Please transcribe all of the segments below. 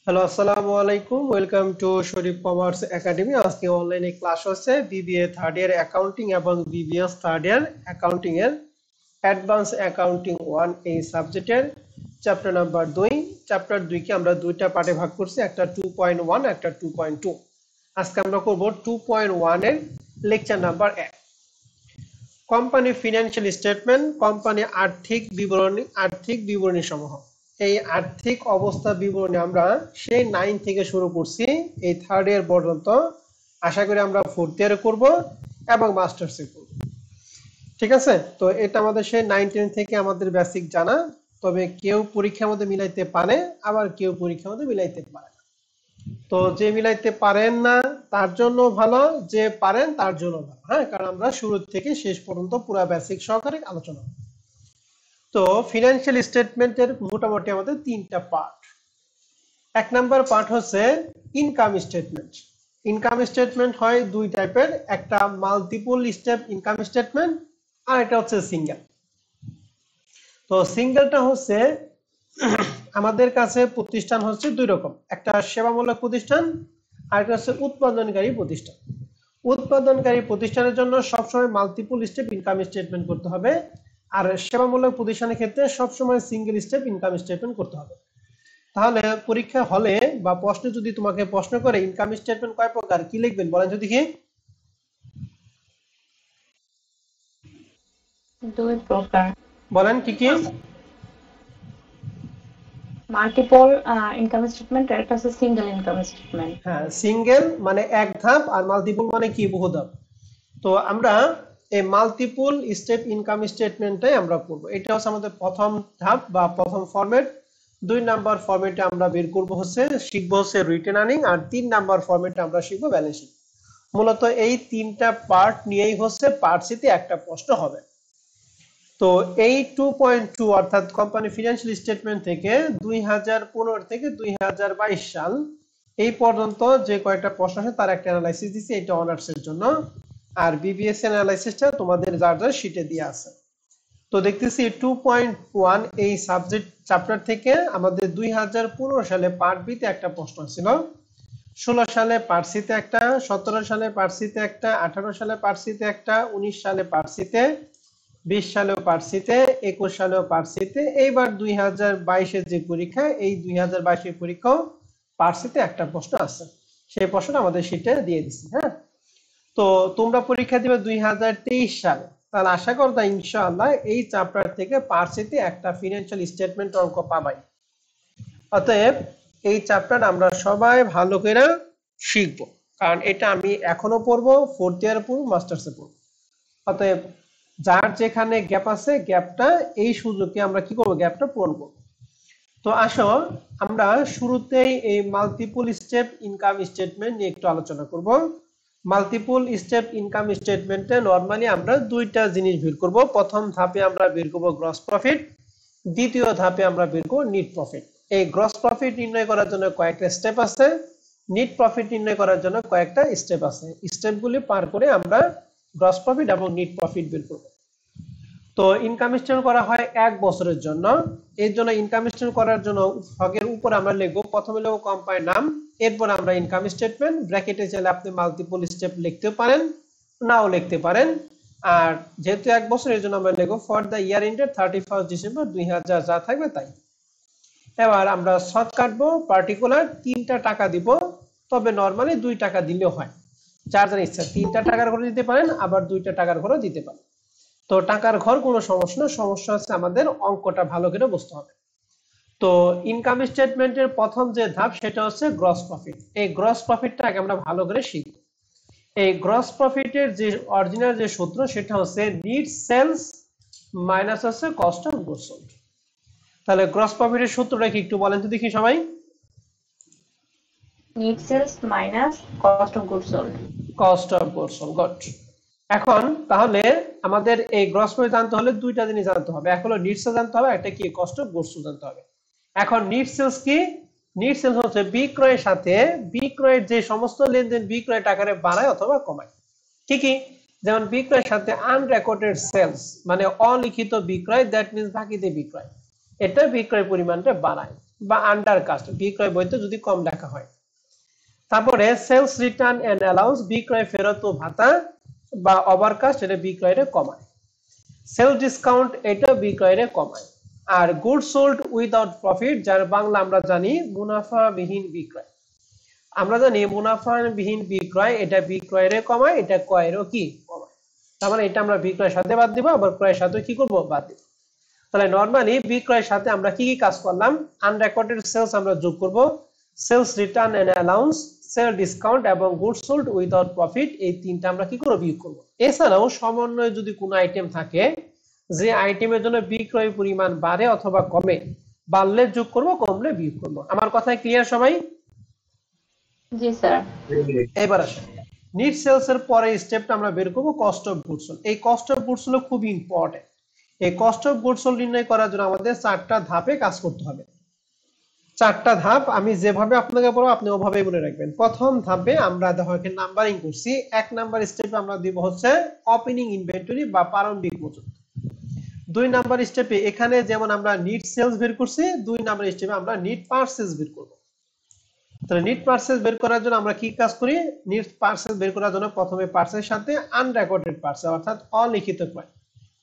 Hello, আসসালামু আলাইকুম। Welcome to Sharif commerce academy. আজকে অনলাইনে ক্লাস হচ্ছে বিবিএ থার্ড ইয়ার অ্যাকাউন্টিং এবং বিবিএস থার্ড ইয়ার অ্যাকাউন্টিং এর অ্যাডভান্স অ্যাকাউন্টিং 1 এই সাবজেক্টের চ্যাপ্টার নাম্বার 2। চ্যাপ্টার 2 কে আমরা দুইটা পার্টে ভাগ করছি, একটা 2.1 একটা 2.2। আজকে আমরা করব 2.1 এর lecture number 1। Company financial statement, company আর্থিক বিবরণী সমূহ। এই আর্থিক অবস্থা বিবরণী আমরা সেই 9 থেকে শুরু করছি এই থার্ড ইয়ার পর্যন্ত। আশা করি আমরা ফোর্থ ইয়ারে করব এবং মাস্টার্সে করব। ঠিক আছে, তো এটা আমাদের সেই 9-10 থেকে আমাদের বেসিক জানা। তবে কেউ পরীক্ষার মধ্যে মিলাইতে পারে, আবার কেউ পরীক্ষার মধ্যে মিলাইতে পারে না। তো যে মিলাইতে পারেন না তার জন্য ভালো, যে পারেন তার জন্য ভালো। হ্যাঁ, কারণ আমরা শুরু থেকে শেষ পর্যন্ত পুরো বেসিক সহকারে আলোচনা করব। তো ফিনান্সিয়াল স্টেটমেন্টের মোটামুটি আমাদের তিনটা পার্ট। এক নাম্বার পার্ট হচ্ছে ইনকাম স্টেটমেন্ট। ইনকাম স্টেটমেন্ট হয় দুই টাইপের, একটা মাল্টিপল স্টেপ ইনকাম স্টেটমেন্ট আর এটা হচ্ছে সিঙ্গেল। তো সিঙ্গেলটা হচ্ছে আমাদের কাছে প্রতিষ্ঠান হচ্ছে দুই রকম, একটা সেবামূলক প্রতিষ্ঠান আর একটা হচ্ছে উৎপাদনকারী প্রতিষ্ঠান। উৎপাদনকারী প্রতিষ্ঠানের জন্য সবসময় মাল্টিপল স্টেপ ইনকাম স্টেটমেন্ট করতে হবে, আর সেবামূলক প্রতিষ্ঠানের ক্ষেত্রে সবসময় সিঙ্গেল স্টেপ ইনকাম স্টেটমেন্ট করতে হবে। তাহলে পরীক্ষা হলে বা প্রশ্নে যদি তোমাকে প্রশ্ন করে ইনকাম স্টেটমেন্ট কয় প্রকার, কি লিখবেন বলেন যদি? কি দুই প্রকার। বলেন কি কি? মাল্টিপল ইনকাম স্টেটমেন্ট আর একটা হচ্ছে সিঙ্গেল ইনকাম স্টেটমেন্ট। হ্যাঁ, সিঙ্গেল মানে এক ধাপ আর মাল্টিপল মানে কি বহু ধাপ। তো আমরা এই মাল্টিপল স্টেপ ইনকাম স্টেটমেন্টটাই আমরা করব। এটা হচ্ছে আমাদের প্রথম ধাপ বা প্রথম ফরম্যাট। 2 নাম্বার ফরম্যাটে আমরা বের করব হচ্ছে শিখবো হচ্ছে রিটেন আর্নিং, আর 3 নাম্বার ফরম্যাটে আমরা শিখবো ব্যালেন্স শিট। মূলত এই তিনটা পার্ট নিয়েই হচ্ছে পার্ট সিতে একটা প্রশ্ন হবে। তো এই 2.2 অর্থাৎ কোম্পানি ফিনান্সিয়াল স্টেটমেন্ট থেকে 2015 থেকে 2022 সাল এই পর্যন্ত যে কয়েকটা প্রশ্ন আছে তার একটা অ্যানালাইসিস দিছি, এটা অনার্সের জন্য। আর বিবিএস অ্যানালাইসিসটা তোমাদের যার যার শীটে দিয়ে আছে। তো দেখতেছি 2.1 এই সাবজেক্ট চ্যাপ্টার থেকে আমাদের 2015 সালে পার্ট বি তে একটা প্রশ্ন ছিল, 16 সালে পার্ট সি তে একটা, 17 সালে পার্ট সি তে একটা, 18 সালে পার্ট সি তে একটা, 19 সালে পার্ট সি তে, 20 সালেও পার্ট সি তে, 21 সালেও পার্ট সি তে, এইবার 2022 এর যে পরীক্ষা, এই 2022 এর পরীক্ষাও পার্ট সি তে একটা প্রশ্ন আছে। সেই প্রশ্নটা আমাদের শীটে দিয়ে দিচ্ছি। হ্যাঁ, তো তোমরা পরীক্ষা দিবে 2023 সালে, তাহলে আশা করতা ইনশাআল্লাহ এই চ্যাপ্টার থেকে পার্ট সি তে একটা ফিনান্সিয়াল স্টেটমেন্ট অঙ্ক পাবাই। অতএব এই চ্যাপ্টার আমরা সবাই ভালো করে শিখবো, কারণ এটা আমি এখনো পড়বো, ফোর্থ ইয়ার পড়বো, মাস্টার্সে পড়বো। অতএব যার যেখানে গ্যাপ আছে গ্যাপটা এই সুযোগে আমরা কি করবো, গ্যাপটা পূরণ করবো। তো আসো আমরা শুরুতেই এই মাল্টিপল স্টেপ ইনকাম স্টেটমেন্ট নিয়ে একটু আলোচনা করব। মাল্টিপল স্টেপ ইনকাম স্টেটমেন্টে নরমালি আমরা দুইটা জিনিস বের করব। প্রথম ধাপে আমরা বের করব গ্রস প্রফিট, দ্বিতীয় ধাপে আমরা বের করব নিট প্রফিট। এই গ্রস প্রফিট নির্ণয় করার জন্য কয়েকটা স্টেপ আছে, নিট প্রফিট নির্ণয় করার জন্য কয়েকটা স্টেপ আছে। স্টেপগুলি পার করে আমরা গ্রস প্রফিট এবং নিট প্রফিট বের করব। তো ইনকাম স্টেটমেন্ট করা হয় 1 বছরের জন্য। এর জন্য ইনকাম স্টেটমেন্ট করার জন্য ভাগের উপর আমরা লিখব, প্রথমে লিখব কোম্পানির নাম, এরপর আমরা ইনকাম স্টেটমেন্ট, ব্র্যাকেটে চাইলে আপনি মাল্টিপল স্টেপ লিখতে পারেন, নাও লিখতে পারেন। আর যেহেতু 1 বছর, এর জন্য আমরা লিখব for the year ended 31 December 2000, যা থাকবে তাই। এবার আমরা শর্ট কাটবো, পার্টিকুলার 3টা টাকা দিব, তবে নরমালি 2 টাকা দিলেও হয়। যার যার ইচ্ছা 3টা টাকার ঘরে দিতে পারেন, আবার 2টা টাকার ঘরে দিতে পারেন। তো টাকার ঘর কোনো সমস্যা না, সমস্যা হচ্ছে আমাদের অঙ্কটা ভালো করে বুঝতে হবে। তো ইনকাম স্টেটমেন্টের প্রথম যে ধাপ সেটা হচ্ছে গ্রস প্রফিট। এই গ্রস প্রফিটটা আগে আমরা ভালো করে শিখব। এই গ্রস প্রফিটের যে অরিজিনাল যে সূত্র সেটা হচ্ছে নিট সেলস মাইনাস হচ্ছে কস্ট অফ গুডস সোল্ড। তাহলে গ্রস প্রফিটের সূত্রটা কি একটু বলেন তো দেখি সবাই? Net sales minus cost of goods sold. Cost of goods sold, good. এখন তাহলে আমাদের এই গ্রস প্রফিট জানতে হলে দুইটা জিনিস জানতে হবে, এক হলো নিট সেলস জানতে হবে, একটা কি কস্ট অফ গুডস জানতে হবে। এখন নিট সেলস কি? নিট সেলস হচ্ছে বিক্রয়ের সাথে বিক্রয়ের যে সমস্ত লেনদেন বিক্রয়ের টাকারে বাড়ায় অথবা কমায়। ঠিকই, যেমন বিক্রয়ের সাথে আনরেকর্ডেড সেলস মানে অলিখিত বিক্রয়, দ্যাট মিন্স বাকিতে বিক্রয়, এটা বিক্রয়ের পরিমাণটা বাড়ায়। বা আন্ডার কাস্ট বিক্রয় বইতে যদি কম লেখা হয়। তারপরে সেলস রিটার্ন এন্ড অ্যালাউন্স বিক্রয় ফেরত ও ভাতা বা ওভারকাস্ট এটা বিক্রয়রে কমায়। সেল ডিসকাউন্ট এটা বিক্রয়রে কমায়। আর গুড সোল্ড উইদাউট প্রফিট যার বাংলা আমরা জানি মুনাফাবিহীন বিক্রয়। আমরা জানি মুনাফাবিহীন বিক্রয় এটা বিক্রয়রে কমায়, এটা ক্রয়েরও কি কমায়। তার মানে এটা আমরা বিক্রয়ের সাথে বাদ দিব, আবার ক্রয়ের সাথে কি করব বাদ দিব। তাহলে নরমালি বিক্রয়ের সাথে আমরা কি কি কাজ করলাম, আনরেকর্ডেড সেলস আমরা যোগ করব, sales return and allowance, sale discount এবং গুড সোল্ড উইদাউট প্রফিট, এই তিনটা আমরা কি করব বিয়োগ করব। এছাড়াও সমন্বয়ে যদি কোনো আইটেম থাকে যে আইটেমের জন্য বিক্রয় পরিমাণ বাড়ে অথবা কমে, বাড়লে যোগ করব, কমলে বিয়োগ করব। আমার কথায় ক্লিয়ার সবাই? জি স্যার। এবার আসেন নিট সেলস এর পরে স্টেপটা আমরা বের করব কস্ট অফ গুডস সোল্ড। এই কস্ট অফ গুডস সোল্ড খুব ইম্পর্টেন্ট। এই কস্ট অফ গুডস সোল্ড নির্ণয় করার জন্য আমাদের 4টা ধাপে কাজ করতে হবে। 4টা ধাপ আমি যেভাবে আপনাকে বলবো আপনি ওভাবেই মনে রাখবেন। প্রথম ধাপে আমরা দেখো এখানে নাম্বারিং করছি। 1 নাম্বার স্টেপে আমরা দিব হচ্ছে ওপেনিং ইনভেন্টরি বা প্রারম্ভিক মজুত। 2 নাম্বার স্টেপে এখানে যেমন আমরা নিট সেলস বের করছি, 2 নাম্বার স্টেপে আমরা নিট পারচেজ বের করব। তাহলে নিট পারচেজ বের করার জন্য আমরা কি কাজ করি, নিট পারচেজ বের করার জন্য প্রথমে পারচেজের সাথে আনরেকর্ডেড পারচেজ অর্থাৎ অলিখিত ক্রয়,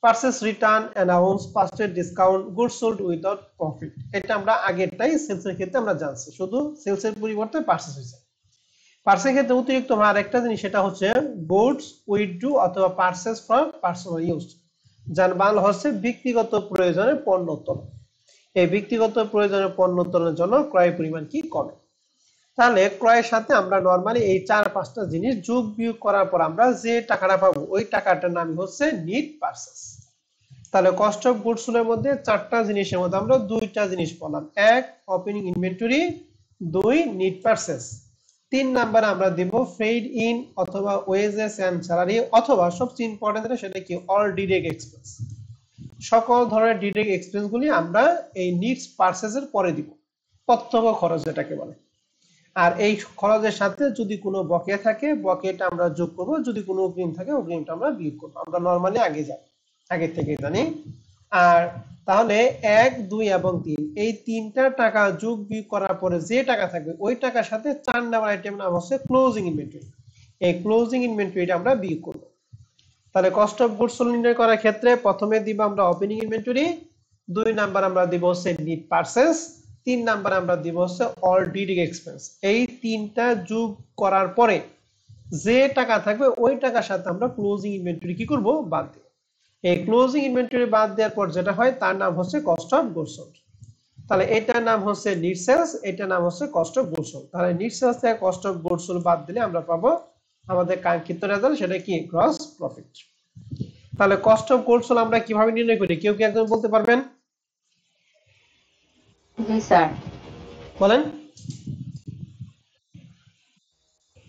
purchase return announce, purchase discount, goods sold without profit, এটা আমরা আগেরটাই সেলসের ক্ষেত্রে আমরা জানছি, শুধু সেলসের পরিবর্তে পারচেজ হয়েছে। পারচেজের ক্ষেত্রে অতিরিক্ত আমরা আরেকটা জিনিস, সেটা হচ্ছে গুডস উইথড্র অথবা পারচেজ ফর পার্সোনাল ইউজ, যার বাংলা হচ্ছে ব্যক্তিগত প্রয়োজনে পণ্য উত্তোলন। এই ব্যক্তিগত প্রয়োজনে পণ্য উত্তোলনের জন্য ক্রয় পরিমাণ কি কমে। তাহলে ক্রয়ের সাথে আমরা নরমালি এই 4-5টা জিনিস যোগ বিয়োগ করার পর আমরা যে টাকাটা পাবো ওই টাকাটার নাম হচ্ছে নিট পারচেজ। তাহলে কস্ট অফ গুডস সোল্ডের মধ্যে 4টা জিনিসের মধ্যে আমরা 2টা জিনিস পেলাম, 1 ওপেনিং ইনভেন্টরি, 2 নিট পারচেজ। 3 নাম্বারে আমরা দেব ফ্রেড ইন অথবা ওয়েজেস এন্ড স্যালারি, অথবা সবচেয়ে ইম্পর্টেন্ট সেটা কি অল ডিরেক্ট এক্সপেন্স। সকল ধরনের ডিরেক্ট এক্সপেন্স গুলি আমরা এই নিটস পারচেজের পরে দিব, প্রত্যক্ষ খরচ যেটাকে বলে। আর এই খরচের সাথে যদি কোনো বকেয়া থাকে বকেয়াটা আমরা যোগ করব, যদি কোনো অগ্রিম থাকে অগ্রিমটা আমরা বিয়োগ করব। আমরা নরমালি আগে থেকে জানি। আর তাহলে 1, 2 এবং 3 এই 3টা টাকা যোগ বিয়োগ করার পরে যে টাকা থাকবে ওই টাকার সাথে 4 নাম্বার আইটেম নাম হচ্ছে ক্লোজিং ইনভেন্টরি। এই ক্লোজিং ইনভেন্টরিটা আমরা বিয়োগ করব। তাহলে কস্ট অফ গুডস সোল্ড নির্ণয় করার ক্ষেত্রে প্রথমে দিব আমরা ওপেনিং ইনভেন্টরি, 2 নাম্বার আমরা দিব হচ্ছে নিট পারচেজ, 3 নাম্বার আমরা দিব হচ্ছে অল ডিরেক্ট এক্সপেন্স। এই 3টা যোগ করার পরে যে টাকা থাকবে ওই টাকার সাথে আমরা ক্লোজিং ইনভেন্টরি কি করব বাদ দেব। এই ক্লোজিং ইনভেন্টরি বাদ দেওয়ার পর যেটা হয় তার নাম হচ্ছে কস্ট অফ গুডস সোল্ড। তাহলে এটার নাম হচ্ছে নিট সেলস, এটার নাম হচ্ছে কস্ট অফ গুডস সোল্ড। তাহলে নিট সেলস থেকে কস্ট অফ গুডস সোল্ড বাদ দিলে আমরা পাবো আমাদের কাঙ্ক্ষিত রেজাল্ট, সেটা কি গ্রস প্রফিট। তাহলে কস্ট অফ গুডস সোল্ড আমরা কিভাবে নির্ণয় করি, কেউ কি একজন বলতে পারবেন? জি স্যার। বলেন।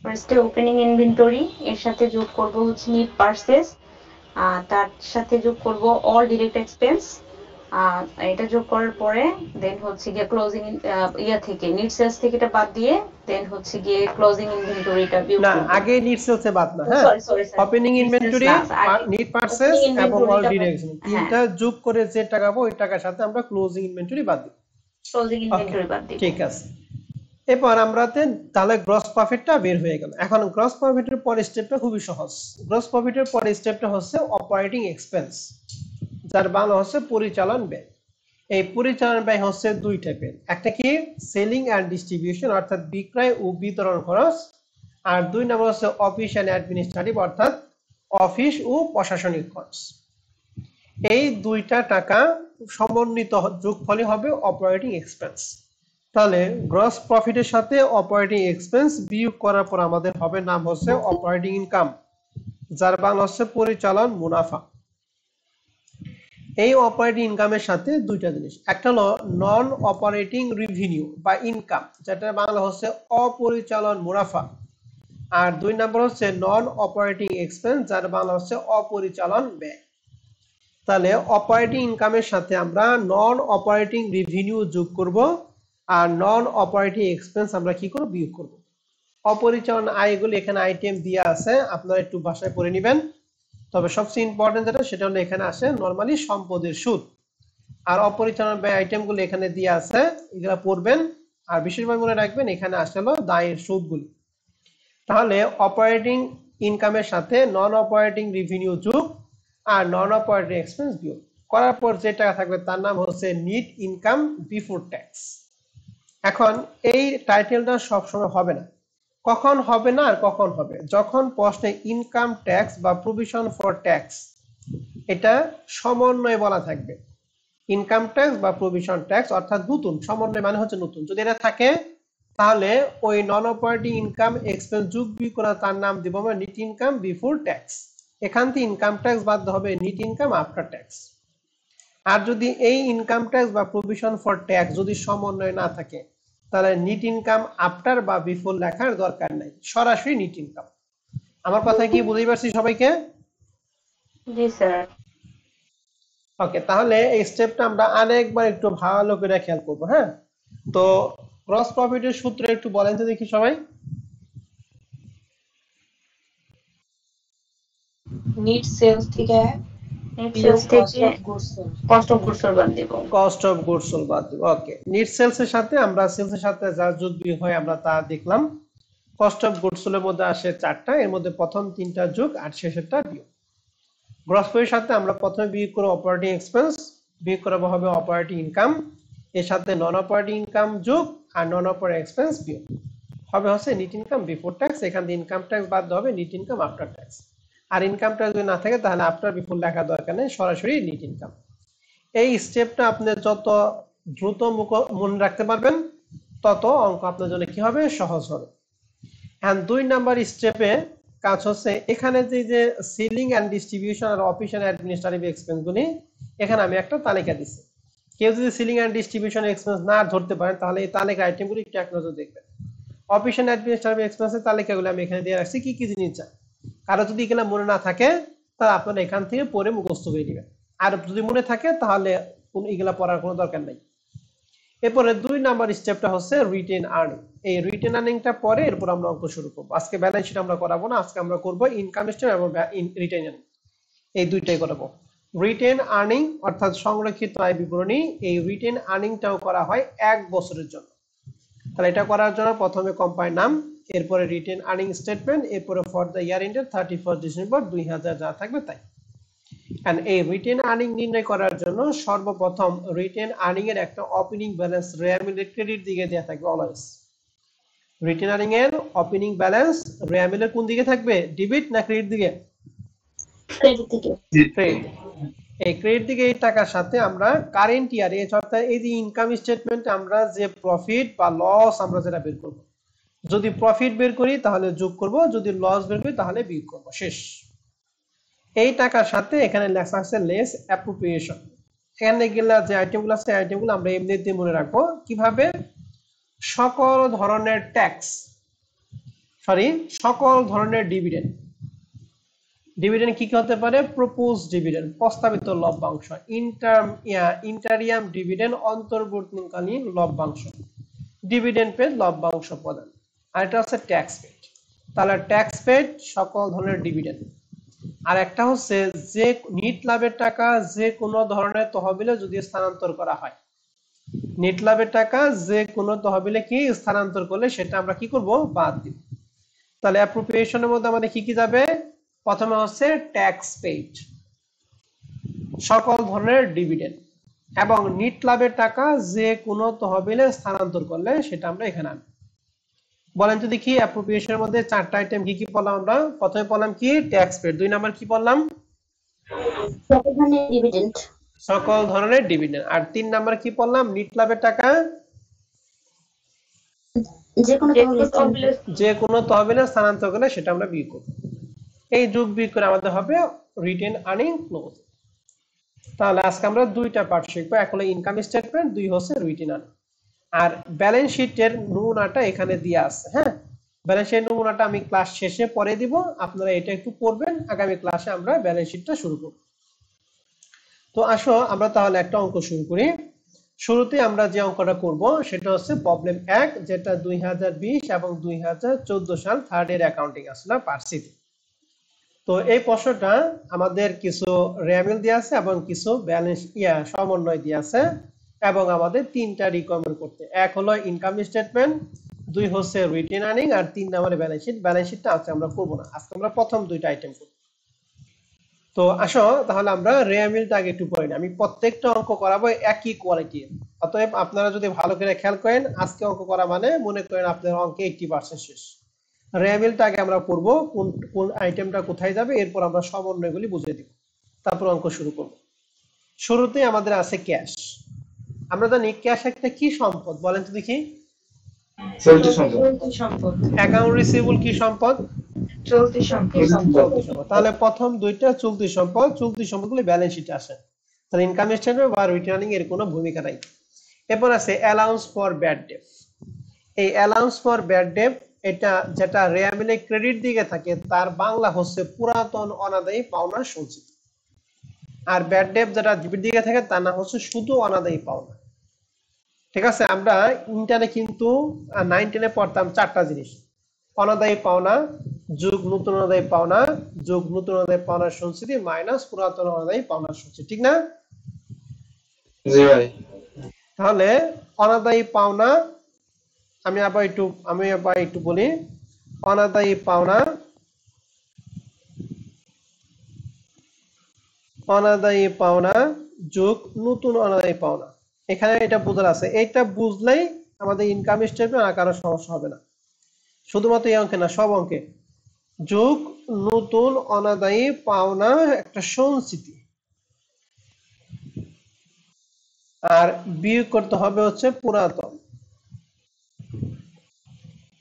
ফার্স্টে ওপেনিং ইনভেন্টরি, এর সাথে যোগ করব হচ্ছে নিট পারচেজ, তার সাথে যোগ করব অল ডিরেক্ট এক্সপেন্স, এটা যোগ করার পরে দেন হচ্ছে গিয়ে ক্লোজিং ইয়া থেকে নিট সেলস থেকে এটা বাদ দিয়ে দেন হচ্ছে গিয়ে ক্লোজিং ইনভেন্টরিটা বিয়োগ না, করব। আগে নিট সেলসে বাদ না, হ্যাঁ, ওপেনিং ইনভেন্টরি, নিট পারচেজ এবং অল ডিরেক্ট তিনটা যোগ করে যে টাকা পাবো ওই টাকার সাথে আমরা ক্লোজিং ইনভেন্টরি বাদ দিই। ক্লোজিং ইনভেন্টরি বাদ দিই। ঠিক আছে। এরপর আমরা তাহলে গ্রস প্রফিটটা বের হয়ে গেল। এখন গ্রস প্রফিটের পরের স্টেপটা খুবই সহজ। গ্রস প্রফিটের পরের স্টেপটা হচ্ছে অপারেটিং এক্সপেন্স, যার বাংলা হচ্ছে পরিচালন ব্যয়। এই পরিচালন ব্যয় হচ্ছে 2 টাইপের, একটা কি সেলিং এন্ড ডিস্ট্রিবিউশন অর্থাৎ বিক্রয় ও বিতরণ খরচ, আর 2 নম্বর হচ্ছে অফিস এন্ড অ্যাডমিনিস্ট্রেটিভ অর্থাৎ অফিস ও প্রশাসনিক খরচ। এই 2টা টাকা সমন্বিত যোগফলই হবে অপারেটিং এক্সপেন্স। তাহলে গ্রস প্রফিটের সাথে অপারেটিং এক্সপেন্স বিয়োগ করার পর আমাদের হবে নাম হচ্ছে অপারেটিং ইনকাম, যার বাংলা হচ্ছে পরিচালন মুনাফা। এই অপারেটিং ইনকামের সাথে 2টা জিনিস, একটা হলো নন অপারেটিং রেভিনিউ বা ইনকাম, যেটা বাংলা হচ্ছে অপরিচালন মুনাফা, আর 2 নম্বর হচ্ছে নন অপারেটিং এক্সপেন্স, যার বাংলা হচ্ছে অপরিচালন ব্যয়। তাহলে অপারেটিং ইনকামের সাথে আমরা নন অপারেটিং রেভিনিউ যোগ করব, আর নন অপারেটিং এক্সপেন্স আমরা কি করব বিয়োগ করব। অপরিচালন আয়গুলো এখানে আইটেম দিয়ে আছে, আপনারা একটু ভাষায় পড়ে নেবেন। তবে সবচেয়ে ইম্পর্টেন্ট যেটা সেটা হলো এখানে আসে নরমালি সম্পদের সুদ। আর অপরিচালনা ব্যয় আইটেমগুলো এখানে দিয়ে আছে, এগুলা পড়বেন। আর বিশেষভাবে মনে রাখবেন এখানে আসলে দায়ের সুদগুলি। তাহলে অপারেটিং ইনকামের সাথে নন অপারেটিং রেভিনিউ যোগ আর নন অপারেটিং এক্সপেন্স বিয়োগ করার পর যে টাকা থাকবে তার নাম হচ্ছে নেট ইনকাম বিফোর ট্যাক্স। এখন এই টাইটেলটা সবসময় হবে না। কখন হবে না আর কখন হবে? যখন প্রশ্নে ইনকাম ট্যাক্স বা প্রভিশন ফর ট্যাক্স এটা সমন্বয়ে বলা থাকবে। ইনকাম ট্যাক্স বা প্রভিশন ট্যাক্স অর্থাৎ নতুন, সমন্বয় মানে হচ্ছে নতুন। যদি এটা থাকে তাহলে ওই নন অপারেটিং ইনকাম এক্সপেন্স যোগ বিয়োগ করা তার নাম দিব আমরা নেট ইনকাম বিফোর ট্যাক্স। এখান থেকে ইনকাম ট্যাক্স বাদ হবে নেট ইনকাম আফটার ট্যাক্স। আর যদি এই ইনকাম ট্যাক্স বা প্রভিশন ফর ট্যাক্স যদি সমন্বয় না থাকে তাহলে নেট ইনকাম আফটার বা বিফোর লেখার দরকার নাই, সরাসরি নেট ইনকাম। আমার কথা কি বুঝতে পারছি সবাইকে? জি স্যার। ওকে, তাহলে এই স্টেপটা আমরা আরেকবার একটু ভালো করে খেয়াল করবো। হ্যাঁ, তো গ্রস প্রফিটের সূত্র একটু বলেন তো দেখি সবাই। নেট সেলস থেকে নেট সেলস থেকে কস্ট অফ গুডস বাদ দেব। কস্ট অফ গুডস সোল্ড বাদ দেব। ওকে, নেট সেলস এর সাথে আমরা সেলস এর সাথে যা যোগ বিয়োগ হয় আমরা তা দেখলাম। কস্ট অফ গুডস সোল্ড এর মধ্যে আসে 4টা, এর মধ্যে প্রথম 3টা যোগ আর শেষেরটা বিয়োগ। গ্রস প্রফিটের সাথে আমরা প্রথমে বিয়োগ করব অপারেটিং এক্সপেন্স, বিয়োগ করব হবে অপারেটিং ইনকাম, এর সাথে নন অপারেটিং ইনকাম যোগ আর নন অপারেটিং এক্সপেন্স বিয়োগ হবে হচ্ছে নেট ইনকাম বিফোর ট্যাক্স। এখান থেকে ইনকাম ট্যাক্স বাদ হবে নেট ইনকাম আফটার ট্যাক্স। আর ইনকাম ট্যাক্স যদি না থাকে তাহলে আফটার বিফোর লেখা দরকার নেই, সরাসরি নেট ইনকাম। এই স্টেপটা আপনি যত দ্রুত মনে রাখতে পারবেন তত অঙ্ক আপনার জন্য কি হবে, সহজ হবে। এন্ড 2 নাম্বার স্টেপে কাজ হচ্ছে এখানে যে সেলিং এন্ড ডিস্ট্রিবিউশন আর অফিস এন্ড অ্যাডমিনিস্ট্রেটিভ এক্সপেন্স গুলি, এখানে আমি একটা তালিকা দিছি। কেউ যদি সেলিং এন্ড ডিস্ট্রিবিউশন এক্সপেন্স না ধরতে পারেন তাহলে এই তালিকা আইটেমগুলি একটু এক নজর দেখবেন। অফিস এন্ড অ্যাডমিনিস্ট্রেটিভ এক্সপেন্সের তালিকাগুলো আমি এখানে দিয়ে রাখছি কি কি জিনিস চাই। কারো যদি এগুলো মনে না থাকে তাহলে আপনারা এখান থেকে পড়ে মুখস্থ করে নেবেন, আর যদি মনে থাকে তাহলে এগুলা পড়ার কোনো দরকার নাই। এরপরে 2 নাম্বার স্টেপটা হচ্ছে রিটেন আর্নিং। এই রিটেন আর্নিংটা পরে এরপর আমরা অঙ্ক শুরু করব। আজকে ব্যালেন্স শিট আমরা করাবো না, আজকে আমরা করব ইনকাম স্টেটমেন্ট এবং রিটেন আর্নিং, এই দুইটাই করাবো। রিটেন আর্নিং অর্থাৎ সংরক্ষিত আয় বিবরণী, এই রিটেন আর্নিংটাও করা হয় 1 বছরের জন্য। তাহলে এটা করার জন্য প্রথমে কোম্পানির নাম, এরপরে রিটেন আর্নিং স্টেটমেন্ট, এরপরে for the year ended 31 December 2000 যা থাকবে তাই। এন্ড এই রিটেন আর্নিং নির্ণয় করার জন্য সর্বপ্রথম রিটেন আর্নিং এর একটা ওপেনিং ব্যালেন্স রেয়ামিলের ক্রেডিট দিকে দেয়া থাকবে অলওয়েজ। রিটেন আর্নিং এর ওপেনিং ব্যালেন্স রেয়ামিলের কোন দিকে থাকবে, ডেবিট না ক্রেডিট দিকে? ক্রেডিট দিকে। ক্রেডিট। এই ক্রেডিট দিকে এই টাকার সাথে আমরা কারেন্ট ইয়ারে অর্থাৎ এই যে ইনকাম স্টেটমেন্ট আমরা যে প্রফিট বা লস আমরা যেটা বের করব, যদি প্রফিট বের করি তাহলে যোগ করব, যদি লস বের করি তাহলে বিয়োগ করব, শেষ। এই টাকার সাথে এখানে লেখা আছে লেস অ্যাপ্রোপ্রিয়েশন। এখানে গেলা যে আইটেমগুলো আছে আইটেমগুলো আমরা এমনিতে মনে রাখবো কিভাবে, সকল ধরনের ট্যাক্স সকল ধরনের ডিভিডেন্ড। ডিভিডেন্ড কি কি হতে পারে, প্রপোজ ডিভিডেন্ড প্রস্তাবিত লভ্যাংশ, ইন্টারিয়াম ডিভিডেন্ড অন্তর্বর্তীকালীন লভ্যাংশ, ডিভিডেন্ড পেড লভ্যাংশ প্রদান, আর এটা হচ্ছে ট্যাক্স পেড। তাহলে ট্যাক্স পেড সকল ধরনের ডিভিডেন্ড। আর একটা হচ্ছে যে নিট লাভের টাকা যে কোনো ধরনের তহবিলে যদি স্থানান্তর করা হয়, নিট লাভের টাকা যে কোনো তহবিলে কি স্থানান্তর করলে সেটা আমরা কি করব, বাদ দিব। তাহলে অ্যাপ্রোপ্রিয়েশনের মধ্যে আমাদের কি কি যাবে, প্রথমে হচ্ছে ট্যাক্স পেইড, সকল ধরনের ডিভিডেন্ড, এবং নিট লাভের টাকা যে কোনো তহবিলে স্থানান্তর করলে সেটা আমরা এখানে আনবো। বলেন তো দেখি অ্যাপ্রোপ্রিয়েশনের মধ্যে 4টা আইটেম কি কি পড়লাম আমরা? প্রথমে পড়লাম কি, ট্যাক্স পেড। 2 নাম্বার কি পড়লাম, সকল ধরনের ডিভিডেন্ড। সকল ধরনের ডিভিডেন্ড। আর 3 নাম্বার কি পড়লাম, নিট লাভের টাকা যে কোনো তহবিলে স্থানান্তর করলে সেটা আমরা বিয়োগ করব। এই যোগ বিয়োগ করে আমাদের হবে রিটেন আর্নিং ক্লোজ। তাহলে আজকে আমরা 2টা পার্ট শিখবো, এক হলো ইনকাম স্টেটমেন্ট, 2 হচ্ছে রিটেন আর্নিং। আর ব্যালেন্স শিটের নমুনাটা এখানে দেয়া আছে। হ্যাঁ, ব্যালেন্স শিটের নমুনাটা আমি ক্লাস শেষে পরে দিব, আপনারা এটা একটু পড়বেন, আগামী ক্লাসে আমরা ব্যালেন্স শিটটা শুরু করব। তো আসো আমরা তাহলে একটা অঙ্ক শুরু করি। শুরুতে আমরা যে অঙ্কটা করব সেটা হচ্ছে প্রবলেম 1, যেটা 2020 এবং 2014 সাল থার্ড ইয়ার অ্যাকাউন্টিং আসলে পারছি। তো এই প্রশ্নটা আমাদের কিছু রেমিল দিয়ে আছে এবং কিছু ব্যালেন্স সমন্বয় দিয়ে আছে, এবং আমাদের তিনটা রিকমেন্ড করতে, এক হলো ইনকাম স্টেটমেন্ট, দুই হচ্ছে রিটেন আর্নিং, আর তিন নম্বরে ব্যালেন্স শিট। ব্যালেন্স শিটটা আজকে আমরা করবো না, আজকে আমরা প্রথম দুইটা আইটেম করব। তো আসো তাহলে আমরা রেমিলটা আগে একটু পড়ি। আমি প্রত্যেকটা অঙ্ক করাবো একই কোয়ালিটি, অতএব আপনারা যদি ভালো করে খেয়াল করেন, আজকে অঙ্ক করা মানে মনে করেন আপনার অঙ্কে 80% শেষ। রেমিলটা আগে আমরা পড়বো, কোন কোন আইটেমটা কোথায় যাবে, এরপর আমরা সমন্বয়গুলি বুঝিয়ে দিব, তারপর অঙ্ক শুরু করব। শুরুতে আমাদের আছে ক্যাশ। আমরা জানি ক্যাশ একটা কি সম্পদ, বলেন তো দেখি। চলতি সম্পদ। চলতি সম্পদ। অ্যাকাউন্ট রিসিভেবল কি সম্পদ? চলতি সম্পদ। চলতি সম্পদ। তাহলে প্রথম দুইটা চলতি সম্পদ, চলতি সম্পদগুলি ব্যালেন্স শিটে আসে, তাহলে ইনকাম স্টেটমেন্ট বা রিটার্নিং এর কোনো ভূমিকা নাই। এরপর আছে অ্যালাউন্স ফর ব্যাড ডেট। এই অ্যালাউন্স ফর ব্যাড ডেট এটা যেটা রেয়ামিলে ক্রেডিট দিকে থাকে, তার বাংলা হচ্ছে পুরাতন অনাদায়ী পাওনা সঞ্চিত। আর ব্যাড ডেট যেটা ডিবিট দিকে থাকে, তার নাম হচ্ছে শুধু অনাদায়ী পাওনা। ঠিক আছে, আমরা ইন্টারে কিন্তু 9-10 পড়তাম চারটা জিনিস: অনাদায়ী পাওনা যোগ নতুন অনাদায়ী পাওনা যোগ নতুন অনাদায়ী পাওনার সঞ্চিতি মাইনাস পুরাতন অনাদায়ী পাওনার সঞ্চিতি, ঠিক না? জি ভাই। তাহলে অনাদায়ী পাওনা আমি আবার একটু বলি। অনাদায়ী পাওনা যোগ নতুন অনাদায়ী পাওনা, এখানে এটা বোঝার আছে। এটা বুঝলেই আমাদের ইনকাম স্টেটমেন্ট আর কারো সমস্যা হবে না, শুধুমাত্র এই অঙ্কে না, সব অঙ্কে। যোগ নতুন অনাদায়ী পাওনা একটা সঞ্চিতি, আর বিয়োগ করতে হবে হচ্ছে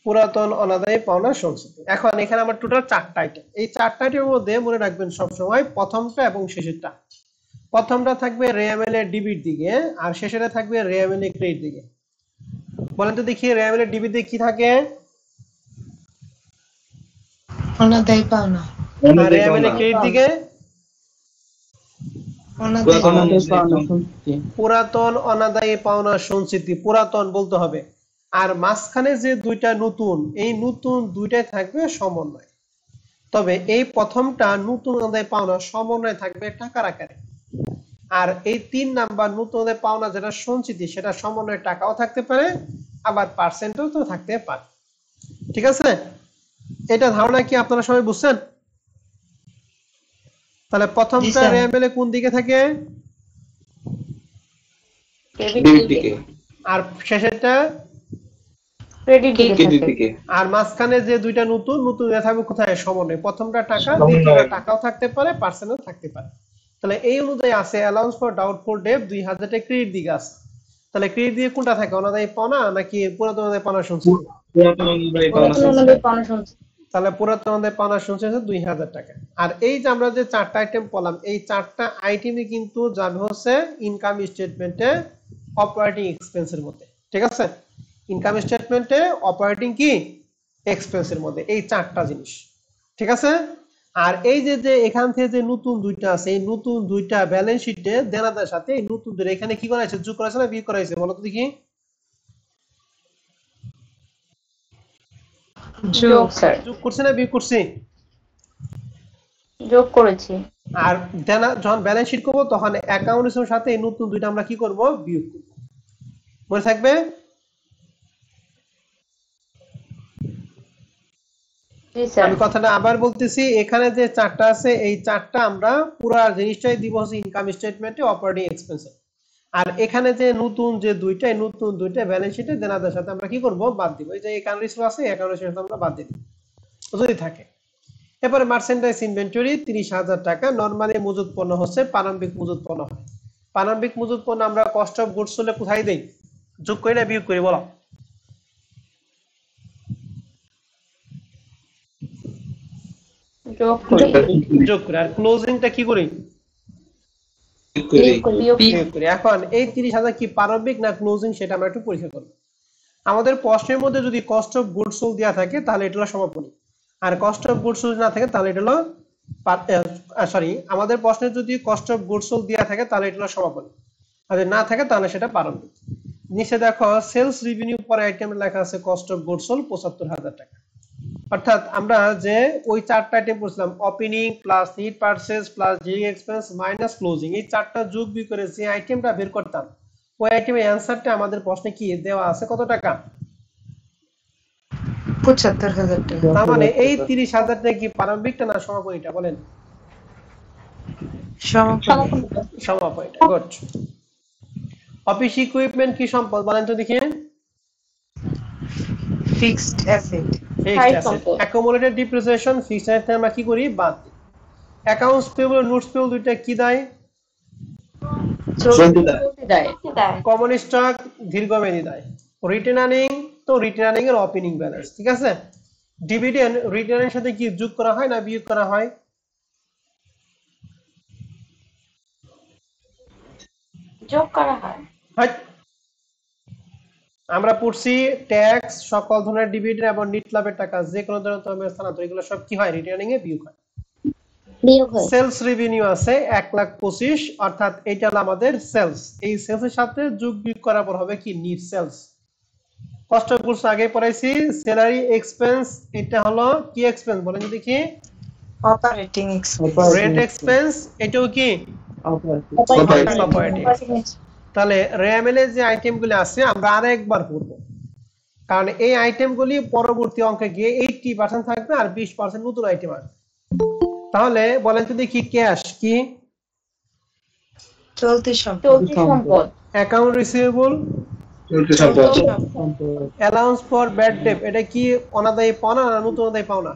পুরাতন অনাদায়ী পাওনা সঞ্চিতি। এখন এখানে আমার টোটাল 4টা আইটেম। এই 4টা আইটেমের মধ্যে মনে রাখবেন সবসময় প্রথমটা এবং শেষেরটা। প্রথমটা থাকবে রেয়ামেল এর ডিবিট দিকে, আর শেষেরটা থাকবে রেয়ামেল এর ক্রেডিট দিকে। বলেন তো দেখি, রেয়ামেল এর ডিবিট দিকে কি থাকে? অনাদায়ী পাওনা। আর রেয়ামেল এর ক্রেডিট দিকে পুরাতন অনাদায়ী পাওনা সঞ্চিতি, পুরাতন বলতে হবে। আর মাঝখানে যে দুইটা নতুন, এই নতুন দুইটাই থাকবে সমন্বয়। তবে এই প্রথমটা নতুন অনাদায়ী পাওনা সমন্বয় থাকবে টাকার আকারে, আর এই 3 নাম্বার নতুন অনাদায়ী পাওনা যেটা সঞ্চিতি, সেটা সমন্বয় টাকাও থাকতে পারে, আবার পার্সেন্টও তো থাকতে পারে। ঠিক আছে, এটা ধারণা কি আপনারা সবাই বুঝছেন? তাহলে প্রথমটা রেয়ামেলে কোন দিকে থাকে? ডেবিট দিকে। আর শেষেরটা ক্রেডিট দিকে। আর মাঝখানে যে দুইটা নতুন থাকবে কোথায়? সমন্বয়। প্রথমটা টাকা, দ্বিতীয়টা টাকাও থাকতে পারে, পার্সেন্টও থাকতে পারে। তাহলে এই অনুযায়ী আছে অ্যালাউন্স ফর ডাউটফুল ডেট 2000 টা ক্রেডিট দিকে আছে। তাহলে ক্রেডিট দিয়ে কোনটা থাকে? অনাদায়ী পাওনা নাকি পুরাতন অনাদায়ী পাওনা সঞ্চিতি? তাহলে পুরাতন অনাদায়ী পাওনা সঞ্চিতি হচ্ছে 2000 টাকা। আর এই যে আমরা যে 4টা আইটেম পড়লাম, এই 4টা আইটেমই কিন্তু যাবে হচ্ছে ইনকাম স্টেটমেন্টে অপারেটিং এক্সপেন্সের মধ্যে। ঠিক আছে, ইনকাম স্টেটমেন্টে অপারেটিং কি এক্সপেন্সের মধ্যে এই 4টা জিনিস। ঠিক আছে, আর এই যে যে এখান থেকে যে নতুন দুইটা আছে, এই নতুন দুইটা ব্যালেন্স শিটে দেনাদার সাথে এই নতুন দুইটা এখানে কি করা হয়েছে? যোগ করা হয়েছে না বিয়োগ করা হয়েছে? বলো তো দেখি। যোগ স্যার। যোগ করছে না বিয়োগ করছে? যোগ করেছি। আর দেনা যখন ব্যালেন্স শিট করব, তখন অ্যাকাউন্টের সাথে এই নতুন দুইটা আমরা কি করব? বিয়োগ করব। মনে থাকবে? আমি কথাটা আবার বলতেছি, এখানে যে 4টা আছে, এই 4টা আমরা পুরো জিনিসটাই দিব হচ্ছে ইনকাম স্টেটমেন্টে অপারেটিং এক্সপেন্সে। আর এখানে যে নতুন যে দুইটা, এই নতুন দুইটা ব্যালেন্স শিটে দেনাদার সাথে আমরা কি করব? বাদ দিব। এই যে অ্যাকাউন্ট রিসিভ আছে, অ্যাকাউন্ট রিসিভ আমরা বাদ দিব যদি থাকে। এরপরে মার্চেন্ডাইজ ইনভেন্টরি 30,000 টাকা। নরমালি মজুদ পণ্য হচ্ছে প্রারম্ভিক মজুদ পণ্য হয়। প্রারম্ভিক মজুদ পণ্য আমরা কস্ট অফ গুডস হলে কোথায় দেই? যোগ করি না বিয়োগ করি? বলো। যোগ করি। আর ক্লোজিংটা কি করি? বিয়োগ করি। এখন এই 30,000 কি প্রারম্ভিক না ক্লোজিং, সেটা আমরা একটু পরীক্ষা করব। আমাদের প্রশ্নের মধ্যে যদি কস্ট অফ গুডস সোল্ড দেওয়া থাকে, তাহলে এটা হলো সমাপনী। আর কস্ট অফ গুডস সোল্ড না থাকে, তাহলে এটা হলো আমাদের প্রশ্নে যদি কস্ট অফ গুডস সোল্ড দেওয়া থাকে, তাহলে এটা হলো সমাপনী। আর যদি না থাকে, তাহলে সেটা প্রারম্ভিক। নিচে দেখো সেলস রেভিনিউ পর আইটেম লেখা আছে কস্ট অফ গুডস সোল্ড 75,000 টাকা। অর্থাৎ আমরা যে ওই চারটা আইটেম করছিলাম, opening plus net purchase plus direct expense minus closing, এই চারটা যোগ বিয়োগ করে যে আইটেমটা বের করতাম, ওই আইটেমের অ্যানসারটা আমাদের প্রশ্নে কি দেওয়া আছে, কত টাকা? ৭৫,০০০ টাকা। তার মানে এই ৩০,০০০ টাকা কি প্রারম্ভিকটা না সমাপনীটা? বলেন। সমাপনী। সমাপনীটা। গুড। অফিস ইকুইপমেন্ট কি সম্পদ বলেন তো দেখি? Fixed asset. Fixed asset. Accumulated depreciation fixed asset আমরা কি করি? বাদ দিই। অ্যাকাউন্টস পেয়েবল নোটস পেয়েবল দুইটা কি দেয়? চলতি দেয়। কমন স্টক দীর্ঘমেয়াদী দেয়। রিটেন আর্নিং তো রিটেন আর্নিং এর ওপেনিং ব্যালেন্স, ঠিক আছে? ডিভিডেন্ড রিটেনের সাথে কি যোগ করা হয় না বিয়োগ করা হয়? যোগ করা হয়। আমরা পড়ছি ট্যাক্স, সকল ধরনের ডিভিডেন্ড এবং নিট লাভের টাকা যে কোনো ধরনের তহবিল স্থানান্তর, এগুলো সব কি হয়? রিটার্নিং এ বিয়োগ হয়। সেলস রেভিনিউ আছে 1,25,000, অর্থাৎ এটা হলো আমাদের সেলস। এই সেলস এর সাথে যোগ বিয়োগ করার পর হবে কি? Net sales. Cost of goods আগে পড়াইছি। স্যালারি এক্সপেন্স, এটা হলো কি এক্সপেন্স বলেন দেখি? Operating expense. রেন্ট এক্সপেন্স, এটাও কি? অপারেটিং। তাহলে রেএমএল এর যে আইটেমগুলো আছে আমরা আরেকবার পড়ব, কারণ এই আইটেমগুলি পরবর্তী অঙ্কে গিয়ে 80% থাকবে আর 20% নতুন আইটেম আসবে। তাহলে বলেন তো দেখি, ক্যাশ কি? চলতি সম্পদ। অ্যাকাউন্ট রিসিভেবল, চলতি সম্পদ। অ্যালাউন্স ফর ব্যাড ডেট, এটা কি অনাদায়ী পাওনা না নতুন আদায় পাওনা?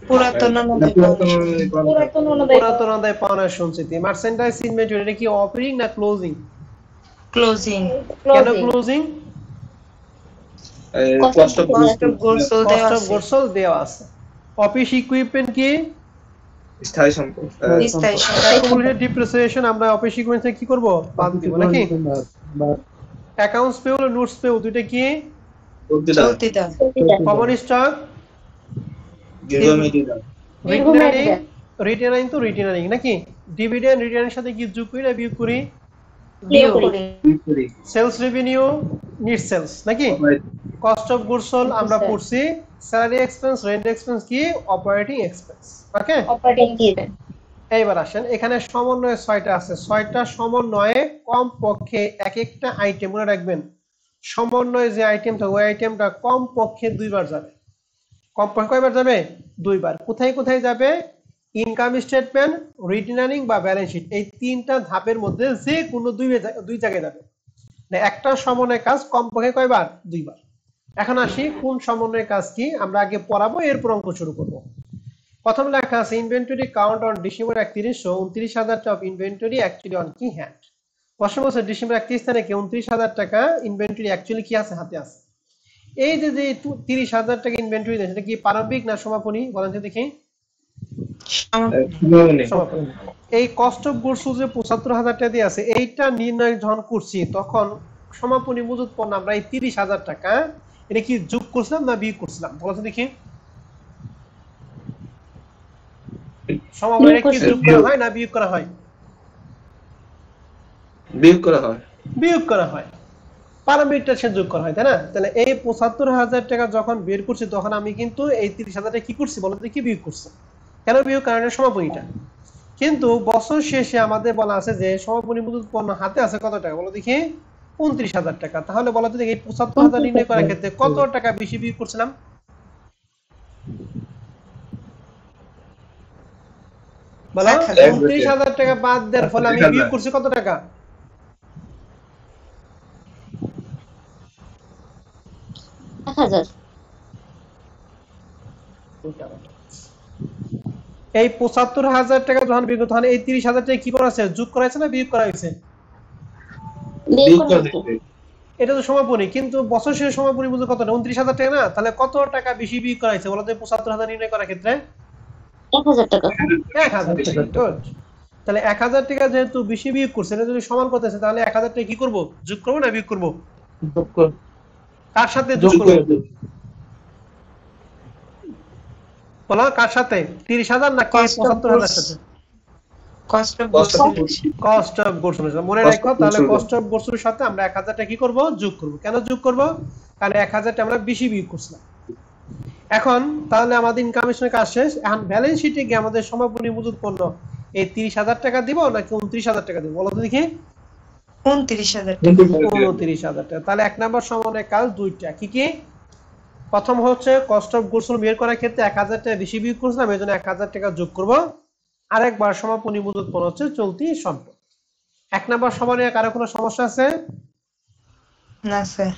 পুরাতন আদায় পাওনার সঞ্চিতি। মার্চেন্ডাইজ ইনভেন্টরি, এটা কি ওপেনিং না ক্লোজিং? ক্লোজিং। কেন ক্লোজিং? কস্ট অফ গুডস দেওয়া আছে। অফিস ইকুইপমেন্ট কি? স্থায়ী সম্পদ। অ্যাকুমুলেটেড ডিপ্রিসিয়েশন আমরা অফিস ইকুইপমেন্ট থেকে কি করব? বাদ দিব নাকি? অ্যাকাউন্টস পেয়েবল নোটস পেয়েবল দুইটা কি? চলতি দাম। কমন স্টক দীর্ঘমেয়াদী দেয়। রিটেন তো রিটেন নাকি? ডিভিডেন্ড রিটেনের সাথে কি যোগ করি না বিয়োগ করি? সেলস রেভিনিউ নিট সেলস নাকি? কস্ট অফ গুডস সোল্ড আমরা পড়ছি। স্যালারি এক্সপেন্স রেন্ট এক্সপেন্স কি? Operating expense. ওকে, এইবার আসেন, এখানে সমন্বয়ে 6টা আছে। 6টা সমন্বয়ে কম পক্ষে এক একটা আইটেম মনে রাখবেন, সমন্বয়ে যে আইটেমটা ওই আইটেমটা কম পক্ষে 2বার যাবে। কম পক্ষে কয়বার যাবে? 2বার। কোথায় কোথায় যাবে? ইনকাম স্টেটমেন্ট, রিটেন আর্নিং বা ব্যালেন্স শিট, এই 3টা ধাপের মধ্যে যে কোনো দুই জায়গায় যাবে। একটা সমন্বয় কাজ কম পক্ষে কয়বার? 2বার। এখন আসি কোন সমন্বয় কাজ কি আমরা আগে পড়াবো, এরপর অঙ্ক শুরু করব। প্রথম লেখা আছে inventory count on December 31 show 29,000 টাকা অফ ইনভেন্টরি অ্যাকচুয়ালি অন কি হ্যান্ড। প্রশ্ন বলছে ডিসেম্বর 31 তারিখে 29,000 টাকা ইনভেন্টরি অ্যাকচুয়ালি কি আছে? হাতে আছে। এই যে 30,000 টাকা ইনভেন্টরি সেটা কি প্রারম্ভিক না সমাপনী বলেন তো দেখি? সমাপনী। এই কস্ট অফ গুডস যে 75,000 টাকা দিয়ে আছে, এইটা নির্ণয় যখন করছি তখন সমাপনী মজুত পণ্য আমরা এই 30,000 টাকা এটা কি যোগ করছিলাম না বিয়োগ করছিলাম বলো তো দেখি? সমাপনী কি যোগ করা হয় না বিয়োগ করা হয়? বিয়োগ করা হয়। বিয়োগ করা হয়। প্রারম্ভিকটা সে যোগ করা হয়, তাই না? তাহলে এই 75,000 টাকা যখন বের করছি তখন আমি কিন্তু এই 30,000 টাকা কি করছি বলো দেখি? বিয়োগ করছি। কেন বিয়োগ? কারণ সমাপনীটা। কিন্তু বছর শেষে আমাদের বলা আছে যে সমাপনী মজুত পণ্য হাতে আছে কত টাকা বলো দেখি? 29,000 টাকা। তাহলে বলো তো দেখি 75,000 নির্ণয় করার ক্ষেত্রে কত টাকা বেশি বিয়োগ করছিলাম? বলো। 29,000 টাকা বাদ দেওয়ার ফলে আমি বিয়োগ করছি কত টাকা? এই 75,000 টাকা যখন বিয়োগ তখন এই 30,000 টাকা কি করা আছে? যোগ করা হয়েছে না বিয়োগ করা হয়েছে? এটা তো সমাপনী, কিন্তু বছর শেষে সমাপনী মূল্য কত? 29,000 টাকা না? তাহলে কত টাকা বেশি বিয়োগ করা হয়েছে বলো তো 75,000 নির্ণয় করার ক্ষেত্রে? 1,000 টাকা। 1,000 টাকা। গুড। তাহলে 1,000 টাকা যেহেতু বেশি বিয়োগ করছে, এটা যদি সমান করতেছে তাহলে 1,000 টাকা কি করব? যোগ করব না বিয়োগ করব? যোগ করব। কার সাথে যোগ করব? বলো কার সাথে? 30,000 না 75,000 সাথে? কস্ট অফ গুডস মনে রাখো। তাহলে কস্ট অফ গুডস এর সাথে আমরা 1,000 টাকা কি করব? যোগ করব। কেন যোগ করব? কারণ 1,000 টা আমরা বেশি বিয়োগ করছিলাম। এখন তাহলে আমাদের ইনকাম স্টেটমেন্টের কাজ শেষ। এখন ব্যালেন্স শিটে গিয়ে আমাদের সমাপনী মজুদ পণ্য এই ৩০,০০০ টাকা দিব নাকি ২৯,০০০ টাকা দিব বলো তো দেখি। ২৯,০০০ ২৯,০০০ টাকা। তাহলে ১ নম্বর সমন্বয় কাজ দুইটা, কি কি? প্রথম হচ্ছে কস্ট অফ গুডস বের করার ক্ষেত্রে ১০০০ টাকা বেশি বিয়োগ করছিলাম, এই জন্য ১০০০ টাকা যোগ করব। আরেকবার সমাপনী মজুদ পণ্য হচ্ছে চলতি সম্পদ। ১ নম্বর সমন্বয়ে কারো কোনো সমস্যা আছে? না স্যার।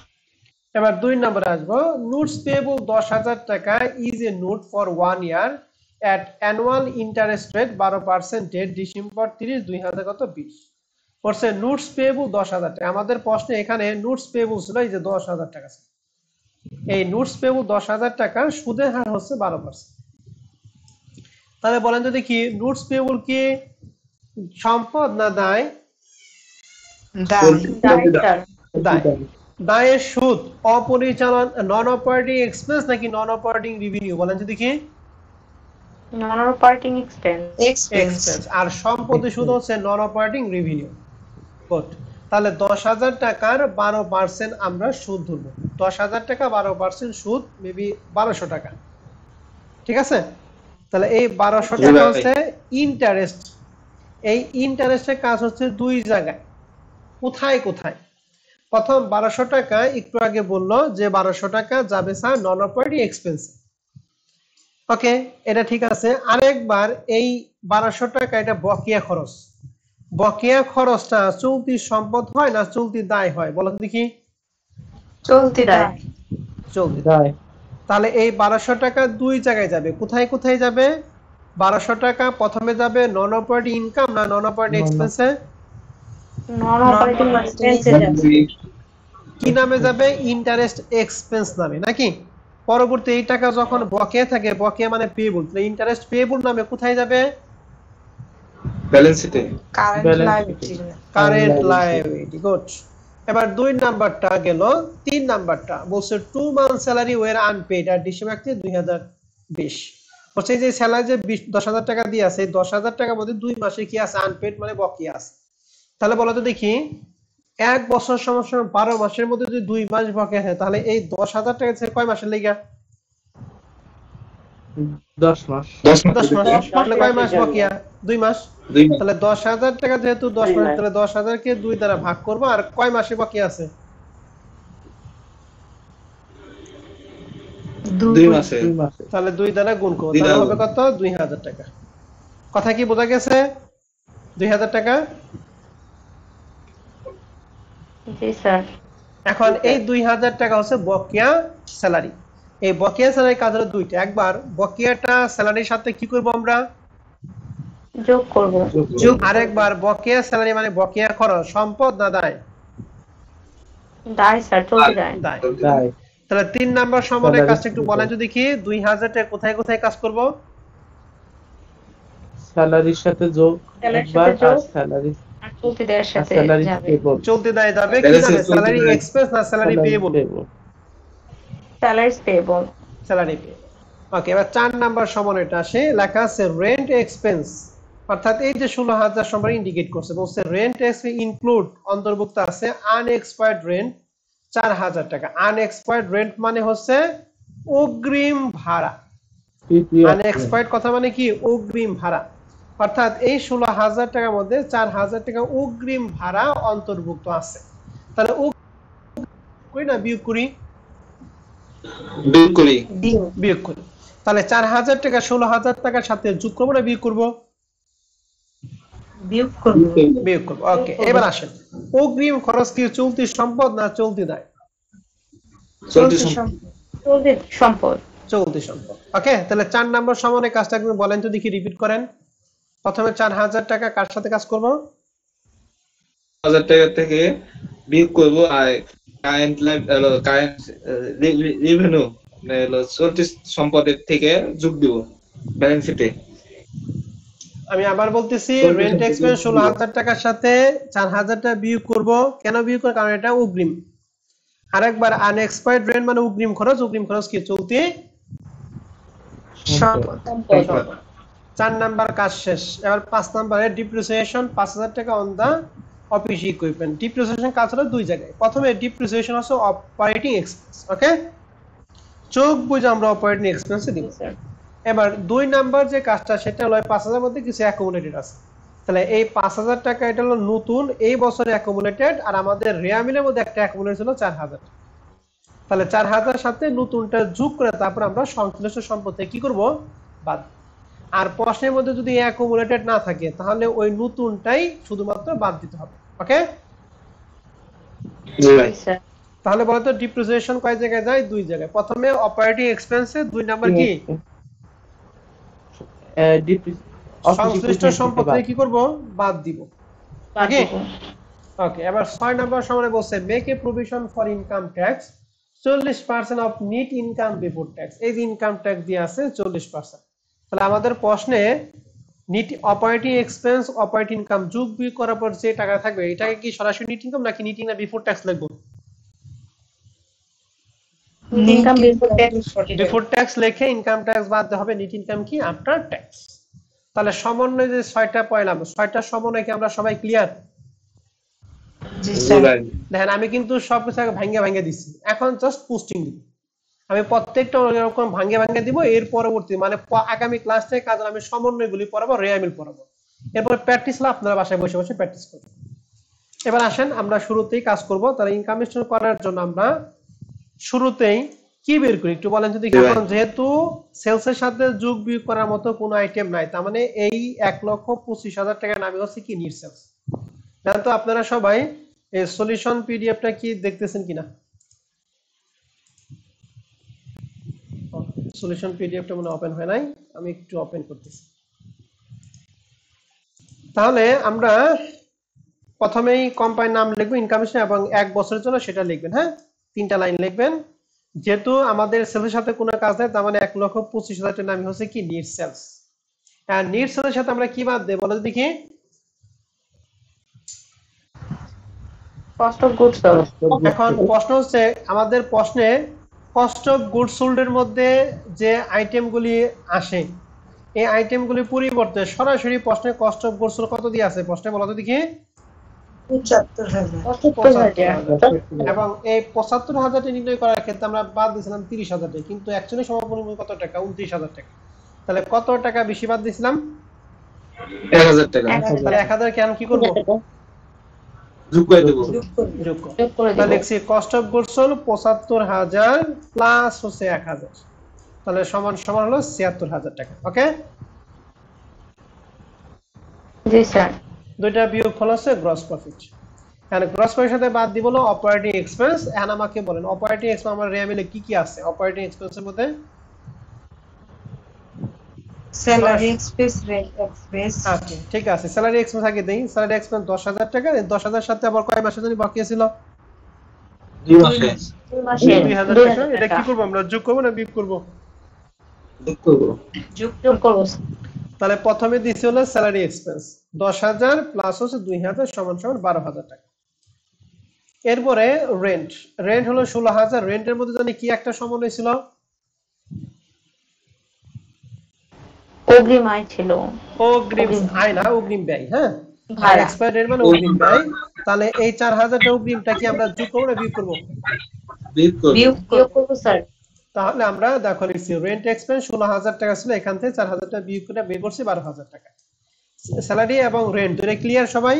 এবার ২ নম্বরে আসবো। নোটস পেয়েবল ১০,০০০ টাকা is a note for 1 year at annual interest rate ১২% December ৩০, ২০২০ করছে। নোটস পেয়েবল ১০,০০০ টাকা। আমাদের প্রশ্নে এখানে নোটস পেয়েবল ছিল এই যে ১০,০০০ টাকা। এই নোটস পেয়েবল ১০,০০০ টাকা, সুদের হার হচ্ছে 12%। তাহলে বলেন তো দেখি নোটস পেয়েবল কি সম্পদ না দায়? দায়। দায়ের সুদ অপরিচালন নন অপারেটিং এক্সপেন্স নাকি নন অপারেটিং রেভিনিউ বলেন তো দেখি? নন অপারেটিং এক্সপেন্স। আর সম্পদের সুদ হচ্ছে নন অপারেটিং রেভিনিউ। গুড। তাহলে ১০,০০০ টাকার 12% আমরা সুদ ধরবো। ১০,০০০ টাকা 12% সুদ মেবি ১২০০ টাকা, ঠিক আছে? তাহলে এই ১২০০ টাকা হচ্ছে ইন্টারেস্ট। এই ইন্টারেস্টের কাজ হচ্ছে দুই জায়গায়। কোথায় কোথায়? প্রথম ১২০০ টাকা একটু আগে বললো যে ১২০০ টাকা যাবে স্যার নন অপারেটিং এক্সপেন্স। ওকে, এটা ঠিক আছে। আরেকবার এই ১২০০ টাকা এটা বকেয়া খরচ। বকেয়া খরচটা চলতি সম্পদ হয় না চলতি দায় হয় বলো দেখি? চলতি দায়। চলতি দায়। তাহলে এই ১২০০ টাকা দুই জায়গায় যাবে। কোথায় কোথায় যাবে? ১২০০ টাকা প্রথমে যাবে নন অপারেটিং ইনকাম না নন অপারেটিং এক্সপেন্সে? নন অপারেটিং এক্সপেন্সে যাবে। কি নামে যাবে? ইন্টারেস্ট এক্সপেন্স নামে, নাকি? পরবর্তী এই টাকা যখন বকেয়া থাকে, বকেয়া মানে পেয়েবল, তাহলে ইন্টারেস্ট পেয়েবল নামে কোথায় যাবে? ব্যালেন্স শিটে। Current liability. গুড। এবার ২ নাম্বারটা গেল। ৩ নাম্বারটা বলছে 2 মান্থ স্যালারি ওয়্যার আনপেড আর ডিসেম্বর ২০২০ বলছে যে স্যালারি যে ১০,০০০ টাকা দিয়ে আছে, ১০,০০০ টাকার মধ্যে ২ মাসে কি আছে? আনপেড মানে বকেয়া আছে। তাহলে বলো তো দেখি ১ বছর সমস্যা ১২ মাসের মধ্যে যদি ২ মাস বকেয়া হয় তাহলে এই ১০,০০০ টাকা কয় মাসের লেগা? ১০ মাস। তাহলে কয় মাস বকেয়া? ২ মাস। তাহলে ১০,০০০ টাকা যেহেতু ১০ মাস, তাহলে ১০,০০০ কে ২ দ্বারা ভাগ করব। আর কয় মাসে বকেয়া আছে? ২ মাসে। তাহলে ২ দ্বারা গুণ করব, তাহলে হবে কত? ২,০০০ টাকা। কথা কি বোঝা গেছে? ২,০০০ টাকা। জি স্যার। এখন এই ২,০০০ টাকা হচ্ছে বকেয়া স্যালারি। এই বকেয়া স্যালারির কাজ হলো দুইটা। একবার বকেয়াটা স্যালারির সাথে কি করব আমরা? যোগ করব। আরেকবার বকেয়া স্যালারি মানে বকেয়া খরচ সম্পদ না দায়? দায় স্যার, চলতি দায়। দায়। তাহলে ৩ নাম্বার সমন্বয় কাজটা একটু বলেন তো দেখি। ২,০০০ টাকা কোথায় কোথায় কাজ করব? স্যালারির সাথে যোগ একবার আর স্যালারি আর চলতি দায়ের সাথে যাবে। চলতি দায় যাবে কি যাবে? স্যালারি এক্সপেন্স না salary payable? Salary payable. Salary payable. Okay, এবার ৪ নাম্বার সমন্বয়টা আসে। লেখা আছে রেন্ট এক্সপেন্স, অর্থাৎ এই যে ১৬,০০০ সময় ইন্ডিকেট করছে, বলছে রেন্ট এক্সপেন্স ইনক্লুড অন্তর্ভুক্ত আছে আনএক্সপায়ার্ড রেন্ট ৪,০০০ টাকা। আনএক্সপায়ার্ড রেন্ট মানে হচ্ছে অগ্রিম ভাড়া। আনএক্সপায়ার্ড কথা মানে কি? অগ্রিম ভাড়া। অর্থাৎ এই ১৬,০০০ টাকার মধ্যে ৪,০০০ টাকা অগ্রিম ভাড়া অন্তর্ভুক্ত আছে। তাহলে করি না বিয়োগ করি? বিয়োগ করি। তাহলে ৪,০০০ টাকা ১৬,০০০ টাকার সাথে যোগ করবো না বিয়োগ করবো? বিয়োগ করব। বিয়োগ করব। ওকে, এবার আসেন অগ্রিম খরচ কি চলতি সম্পদ না চলতি দায়? চলতি সম্পদ। চলতি সম্পদ। ওকে, তাহলে ৪ নাম্বার সমন্বয় কাজটা আপনি বলেন তো দেখি, রিপিট করেন। প্রথমে ৪,০০০ টাকা কার সাথে কাজ করব? ১০০০ টাকা থেকে বিয়োগ করব আর কারেন্ট রেভিনিউ চলতি সম্পদের থেকে যোগ দিব ব্যালেন্স শিটে। আমি আবার বলতেছি, রেন্ট এক্সপেন্স ১৬,০০০ টাকার সাথে ৪,০০০ টাকা বিয়োগ করব। কেন বিয়োগ করব? কারণ এটা অগ্রিম। আরেকবার আনএক্সপায়ার্ড রেন্ট মানে অগ্রিম খরচ। অগ্রিম খরচ কি? চলতি সম্পদ। ৪ নাম্বার কাজ শেষ। এবার ৫ নাম্বারে ডিপ্রিসিয়েশন ৫,০০০ টাকা on the office equipment. Depreciation কাজ হলো দুই জায়গায়। প্রথমে ডিপ্রিসিয়েশন হচ্ছে অপারেটিং এক্সপেন্স। ওকে, চোখ বুঝে আমরা অপারেটিং এক্সপেন্সে দিব। স্যার এবার 2 নাম্বার যে কাজটা সেটা হলো 5000 মধ্যে কিছু অ্যাকুমুলেটেড আছে, তাহলে এই 5000 টাকা এটা হলো নতুন এই বছরে অ্যাকুমুলেটেড, আর আমাদের রেয়ামিলের মধ্যে একটা অ্যাকুমুলেট ছিল 4000, তাহলে 4000 সাথে নতুনটা যোগ করে তারপর আমরা সংশ্লিষ্ট সম্পদ থেকে কি করব, বাদ। আর প্রশ্নের মধ্যে যদি অ্যাকুমুলেটেড না থাকে তাহলে ওই নতুনটাই শুধুমাত্র বাদ দিতে হবে। ওকে, জি ভাই। স্যার তাহলে বলতো ডিপ্রিসিয়েশন কয় জায়গায় যায়, 2 জায়গায়। প্রথমে অপারেটিং এক্সপেন্সে, 2 নাম্বার কি সংশ্লিষ্ট সম্পদ থেকে কি করব, বাদ দিব। বাদ ওকে দিব। ওকে, এবার 6 নাম্বার সমানে বলছে make a provision for income tax 40% of net income before tax. এই যে ইনকাম ট্যাক্স দিয়ে আছে 40%, তাহলে আমাদের প্রশ্নে net operating expense operating income যোগ বিয়োগ করার পর যে টাকা থাকবে এটাকে কি সরাসরি নেট ইনকাম নাকি নেট ইনকাম বিফোর ট্যাক্স লিখবো? Income before tax before tax লিখে ইনকাম ট্যাক্স বাদ দিতে হবে, নেট ইনকাম কি আফটার ট্যাক্স। তাহলে সমন্বয় যে 6টা পয়লাম, 6টা সমন্বয় কি আমরা সবাই ক্লিয়ার? জি জি স্যার ভাই। দেখেন আমি কিন্তু সবকিছু আগে ভাঙ্গে ভাঙ্গে দিচ্ছি, এখন জাস্ট পোস্টিং দিব। আমি প্রত্যেকটা এরকম ভাঙ্গে ভাঙ্গে দিব, এর পরবর্তী মানে আগামী ক্লাস থেকে কাজ আমি সমন্বয়গুলি পড়াবো, রেয়ামিল পড়াবো, এরপর প্র্যাকটিস হলো আপনারা বাসায় বসে বসে প্র্যাকটিস করবেন। এবার আসেন আমরা শুরুতেই কাজ করব। তাহলে ইনকাম স্টেটমেন্ট করার জন্য আমরা শুরুতেই কি বের করি একটু বলেন যদি। এখন যেহেতু সেলস এর সাথে যোগ বিয়োগ করার মতো কোনো আইটেম নাই, তার মানে এই 1,25,000 টাকার নামে হচ্ছে কি নিট সেলস। জানেন তো আপনারা সবাই এই সলিউশন পিডিএফটা কি দেখতেছেন কিনা? সলিউশন পিডিএফটা মনে ওপেন হয় নাই, আমি একটু ওপেন করতেছি। তাহলে আমরা প্রথমেই কোম্পানির নাম লিখবো ইনকাম স্টেটমেন্ট এবং 1 বছরের জন্য সেটা লিখবেন। হ্যাঁ, 3টা লাইন লিখবেন। যেহেতু আমাদের সেলসের সাথে কোনো কাজ নাই, তার মানে 1,25,000 টাকার নাম হচ্ছে কি নিট সেলস। আর নিট সেলসের সাথে আমরা কি বাদ দেব বলো দেখি? Cost of goods sold. এখন প্রশ্ন হচ্ছে আমাদের প্রশ্নে কস্ট অফ গুডস সোল্ড এর মধ্যে যে আইটেমগুলি আসে এই আইটেমগুলি পরিবর্তে সরাসরি প্রশ্নে কস্ট অফ গুডস সোল্ড কত দিয়ে আছে প্রশ্নে বলো তো দেখি? 75,000। এবং এই 75,000 টা নির্ণয় করার ক্ষেত্রে আমরা বাদ দিয়েছিলাম 30,000 টাকা, কিন্তু অ্যাকচুয়ালি সমাপনী কত টাকা? 29,000 টাকা। তাহলে কত টাকা বেশি বাদ দিয়েছিলাম? 1000 টাকা তাহলে 1000 কে আমি কি করব? যোগ করে দেব। যোগ করব। যোগ করে তাহলে দেব। লিখছি cost of goods sold 75,000 plus হচ্ছে 1000, তাহলে সমান সমান হলো 76,000 টাকা। ওকে, জি স্যার। দুইটা বিয়োগফল হচ্ছে গ্রস প্রফিট। এখানে গ্রস প্রফিটের সাথে বাদ দিব হলো অপারেটিং এক্সপেন্স। এখন আমাকে বলেন অপারেটিং এক্সপেন্স আমার রেয়ামিলে কি কি আছে অপারেটিং এক্সপেন্সের মধ্যে? স্যালারি এক্সপেন্স রেন্ট এক্সপেন্স আচ্ছা ঠিক আছে, স্যালারি এক্সপেন্স আগে দেই। স্যালারি এক্সপেন্স 10,000 টাকা, এই 10,000 সাথে আবার কয় মাসের জন্য বাকি ছিল? 2 মাসে 2 মাসে 2,000 টাকা। এটা কি করব আমরা, যোগ করব না বিয়োগ করব? যোগ করব। যোগ করব। তাহলে প্রথমে দিছি হলো স্যালারি এক্সপেন্স 10,000 প্লাস হচ্ছে 2,000 সমান সমান 12,000 টাকা। এরপরে রেন্ট, রেন্ট হলো 16,000। রেন্টের মধ্যে জানি কি একটা সমন্বয় ছিল? অগ্রিম আয় ছিল। অগ্রিম আয় না, অগ্রিম ব্যয়। হ্যাঁ, ভাড়া। এক্সপায়ার ডেট মানে অগ্রিম ব্যয়। তাহলে এই 4,000 টা অগ্রিমটা কি আমরা যোগ করব না বিয়োগ করব? বিয়োগ করব স্যার। তাহলে আমরা দেখো লিখছি রেন্ট এক্সপেন্স 16,000 টাকা ছিল, এখান থেকে 4,000 টাকা বিয়োগ করে বের করছি 12,000 টাকা। স্যালারি এবং রেন্ট দুটো ক্লিয়ার সবাই?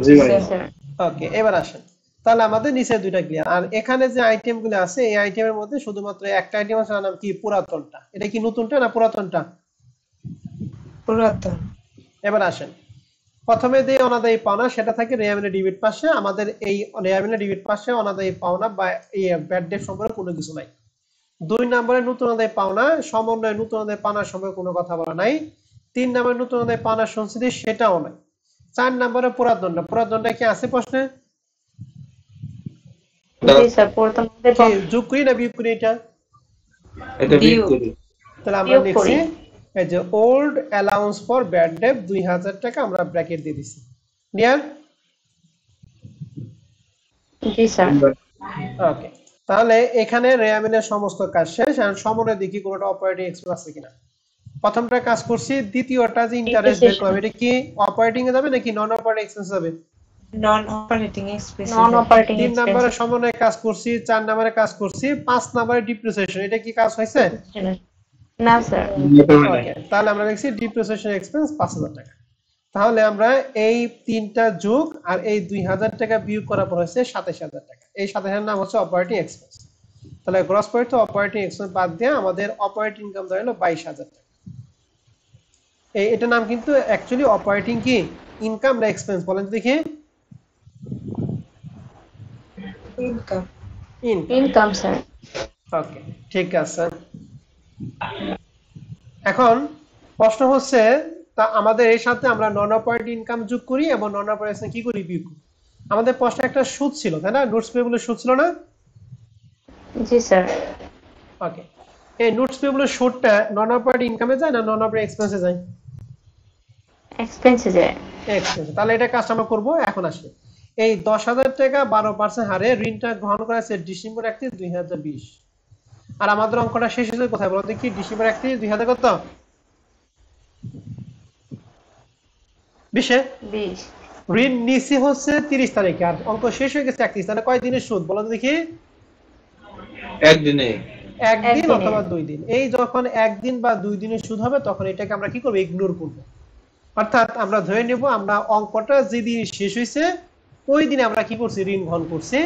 জি ভাই। স্যার ওকে, এবার আসেন। তাহলে আমাদের নিচে দুইটা ক্লিয়ার। আর এখানে যে আইটেমগুলো আছে এই আইটেমের মধ্যে শুধুমাত্র একটা আইটেম আছে, নাম কি পুরাতনটা। এটা কি নতুনটা না পুরাতনটা? পুরাতন এবার আসেন, প্রথমে যে অনাদায়ী পাওনা সেটা থাকে রেয়ামিলে ডিবিট পাশে। আমাদের এই রেয়ামিলে ডিবিট পাশে অনাদায়ী পাওনা বা এই ব্যাড ডেট সম্পর্কে কোনো কিছু নাই। 2 নম্বরে নতুন আদায় পাওনা সমন্বয়, নতুন আদায় পাওনার সম্পর্কে কোনো কথা বলা নাই। 3 নম্বরে নতুন আদায় পাওনার সংস্কৃতি সেটাও নাই। 4 নম্বরে পুরাতনটা, পুরাতনটা কি আছে প্রশ্নে? জি স্যার পুরাতন মধ্যে কি যোগ করি না বিয়োগ করি এটা? এটা বিয়োগ করি। তাহলে আমরা লিখছি এই যে old allowance for bad date 2,000 টাকা আমরা ব্র্যাকেট দিয়ে দিছি। ক্লিয়ার? জি স্যার। ওকে, তাহলে এখানে রেয়ামিনের সমস্ত কাজ শেষ। এখন সমন্বয় দেখি কোনটা অপারেটিং এক্সপেন্স আছে কিনা। প্রথমটা কাজ করছি, দ্বিতীয়টা যে ইন্টারেস্ট বের করব এটা কি অপারেটিং এ যাবে নাকি নন অপারেটিং এক্সপেন্স যাবে? নন অপারেটিং এক্সপেন্স নন অপারেটিং 3 এক্সপেন্স নম্বরে সমন্বয় কাজ করছি, 4 নম্বরে কাজ করছি, 5 নম্বরে ডিপ্রিসিয়েশন। এটা কি কাজ হয়েছে? না স্যার। ওকে, তাহলে আমরা লিখছি ডিপ্রিসিয়েশন এক্সপেন্স 5000 টাকা। তাহলে আমরা এই তিনটা যোগ আর এই 2000 টাকা বিয়োগ করার পর হচ্ছে 27000 টাকা। এই 27000 নাম হচ্ছে অপারেটিং এক্সপেন্স। তাহলে গ্রস প্রফিট তো অপারেটিং এক্সপেন্স বাদ দিয়ে আমাদের অপারেটিং ইনকাম দাঁড়ালো 22000 টাকা। এটার নাম কিন্তু অ্যাকচুয়ালি অপারেটিং কি ইনকাম না এক্সপেন্স বলেন দেখি? ইনকাম। Income sir. ওকে, ঠিক আছে। এখন প্রশ্ন হচ্ছে তা আমাদের এর সাথে আমরা নন অপারেটিং ইনকাম যোগ করি এবং নন অপারেটিং কি করি বিয়োগ করি। আমাদের প্রশ্নে একটা সুদ ছিল তাই না? নোটস পেয়েবলের সুদ ছিল না? জি স্যার। ওকে, এই নোটস পেয়েবলের সুদটা নন অপারেটিং ইনকামে যায় না নন অপারেটিং এক্সপেন্সে যায়? এক্সপেন্সে যায়। এক্সপেন্স। তাহলে এটা কাজ আমরা করব। এখন আসে এই 10000 টাকা 12% হারে ঋণটা গ্রহণ করা হয়েছে ডিসেম্বর 31, 2020। আর আমাদের অঙ্কটা শেষ হয়েছে কোথায় বলো দেখি? ডিসেম্বর 31, 2000 কত? 20 ঋণ নিচে হচ্ছে 30 তারিখে আর অঙ্ক শেষ হয়ে গেছে 31। তাহলে কয় দিনের সুদ বলো দেখি? একদিনে। একদিন অথবা 2 দিন। এই যখন একদিন বা 2 দিনের সুদ হবে তখন এটাকে আমরা কি করব? ইগনোর করব। অর্থাৎ আমরা ধরে নেব আমরা অঙ্কটা যেদিন শেষ হয়েছে ওই দিনে আমরা কি করছি? ঋণ গ্রহণ করছি।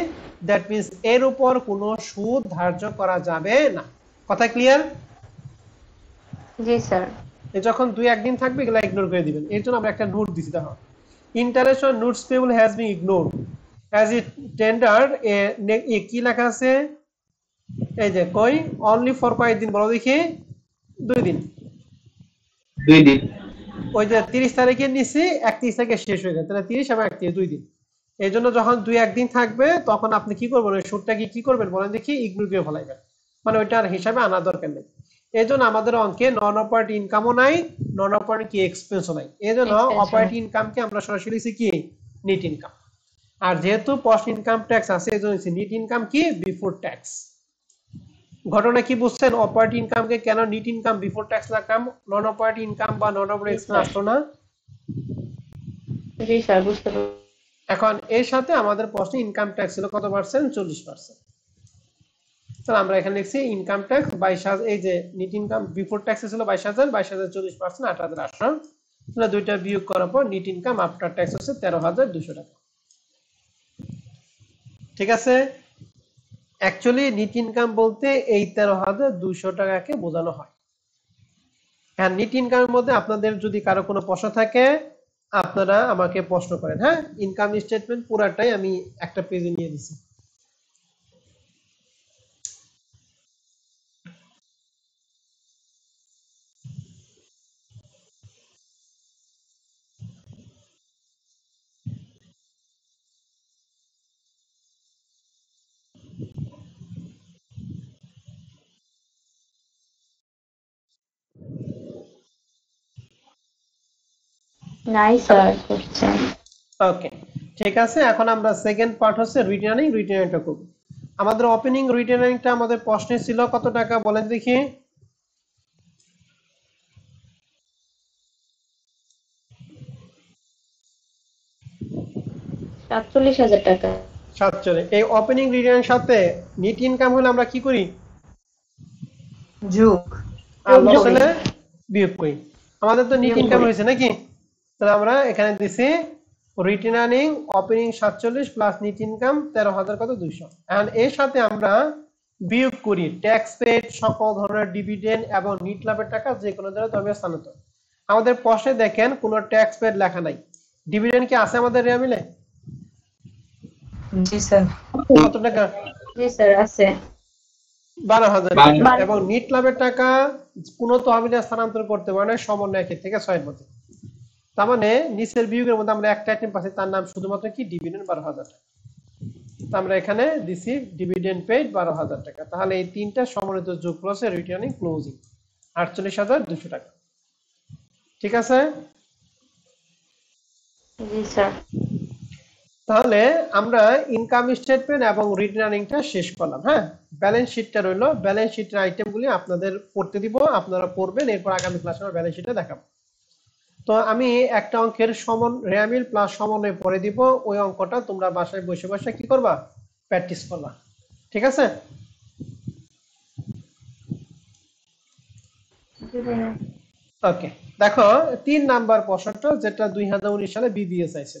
দ্যাট মিন্স এর উপর কোনো সুদ ধার্য করা যাবে না। কথা ক্লিয়ার? জি স্যার। যখন 2-1 দিন থাকবে এগুলো ইগনোর করে দিবেন। এর জন্য আমরা একটা নোট দিতে হবে। Interest on notes payable has been ignored as it tendered কি লেখা আছে? এই যে কই অনলি ফর কয় দিন বলো দেখি? 2 দিন। 2 দিন। ওই যে 30 তারিখে নিছি 31 তারিখে শেষ হয়ে যায়। তাহলে 30 এবং 31 2 দিন। এই জন্য যখন 2-1 দিন থাকবে তখন আপনি কি করবেন? ওই সুদটাকে কি করবেন বলেন দেখি? ইগনোর করে ফেলাইবেন। মানে ওইটার হিসাবে আনা দরকার নেই। এই জন্য আমাদের অঙ্কে নন অপারেটিং ইনকামও নাই, নন অপারেটিং কি এক্সপেন্সও নাই। এই জন্য অপারেটিং ইনকামকে আমরা সরাসরি লিখছি কি? Net income. আর যেহেতু পোস্ট ইনকাম ট্যাক্স আছে এই জন্য নেট ইনকাম কি? Before tax. ঘটনা কি বুঝছেন? অপারেটিং ইনকামকে কেন নেট ইনকাম বিফোর ট্যাক্স রাখলাম? নন অপারেটিং ইনকাম বা নন অপারেটিং এক্সপেন্স আসলো না? জি স্যার বুঝতে পারছি। এখন এর সাথে আমাদের প্রশ্নে ইনকাম ট্যাক্স ছিল কত পার্সেন্ট? 40%। তাহলে আমরা এখানে লিখছি ইনকাম ট্যাক্স 22000। এই যে নেট ইনকাম বিফোর ট্যাক্স ছিল 22000, 22000 40% 8800। তাহলে দুইটা বিয়োগ করার পর নেট ইনকাম আফটার ট্যাক্স হচ্ছে 13200 টাকা। ঠিক আছে? অ্যাকচুয়ালি নেট ইনকাম বলতে এই 13200 টাকাকে বোঝানো হয়। হ্যাঁ, নেট ইনকামের মধ্যে আপনাদের যদি কারো কোনো প্রশ্ন থাকে আপনারা আমাকে প্রশ্ন করেন। হ্যাঁ, ইনকাম স্টেটমেন্ট পুরাটাই আমি একটা পেজে নিয়ে দিছি। নাই স্যার করছেন। ওকে, ঠিক আছে। এখন আমরা সেকেন্ড পার্ট হচ্ছে রিটার্নিংটা করব। আমাদের ওপেনিং রিটার্নিংটা আমাদের প্রশ্নে ছিল কত টাকা বলেন দেখি? ৳৪৭,০০০ টাকা। 47। এই ওপেনিং রিটার্নের সাথে নেট ইনকাম হলে আমরা কি করি? যোগ। আর যোগ লস করি। হলে বিয়োগ করি। আমাদের তো নেট বিয়োগ ইনকাম করি। হয়েছে নাকি? তাহলে আমরা এখানে দিছি returning opening 47 plus net income 13000 কত? 200। এন্ড এর সাথে আমরা বিয়োগ করি ট্যাক্স পেড, সকল ধরনের ডিভিডেন্ড এবং নিট লাভের টাকা যে কোনো ধরনের ধর্মীয় স্থানান্তর। আমাদের প্রশ্নে দেখেন কোনো ট্যাক্স পেড লেখা নাই। ডিভিডেন্ড কি আছে আমাদের রেয়া মিলে? জি স্যার। কত টাকা? জি স্যার আছে। 12000 টাকা। 12,000 এবং নিট লাভের টাকা কোনো তহবিলে স্থানান্তর করতে পারে না সমন্বয় থেকে 6 এর মধ্যে। তার মানে নিচের বিয়োগের মধ্যে আমরা একটা আইটেম পাচ্ছি তার নাম শুধুমাত্র কি? ডিভিডেন্ড 12000 টাকা। তো আমরা এখানে দিছি ডিভিডেন্ড পেইড 12000 টাকা। তাহলে এই তিনটা সমন্বিত যোগ হচ্ছে রিটার্নিং ক্লোজিং 48200 টাকা। ঠিক আছে? জি স্যার। তাহলে আমরা ইনকাম স্টেটমেন্ট এবং রিটার্নিংটা শেষ করলাম। হ্যাঁ, ব্যালেন্স শিটটা রইলো। ব্যালেন্স শিটের আইটেমগুলি আপনাদের পড়তে দিব, আপনারা পড়বেন, এরপর আগামী ক্লাসে আমরা ব্যালেন্স শিটটা দেখাবো। তো তো আমি একটা অঙ্কের রেয়ামিল প্লাস সমন্বয় পরে দিব, ওই অঙ্কটা তোমরা বাসায় বসে বসে কি করবা, প্র্যাকটিস করবা। ঠিক আছে? ওকে, দেখো 3 নাম্বার প্রশ্নটা, যেটা 2019 সালে বিবিএস আইছে।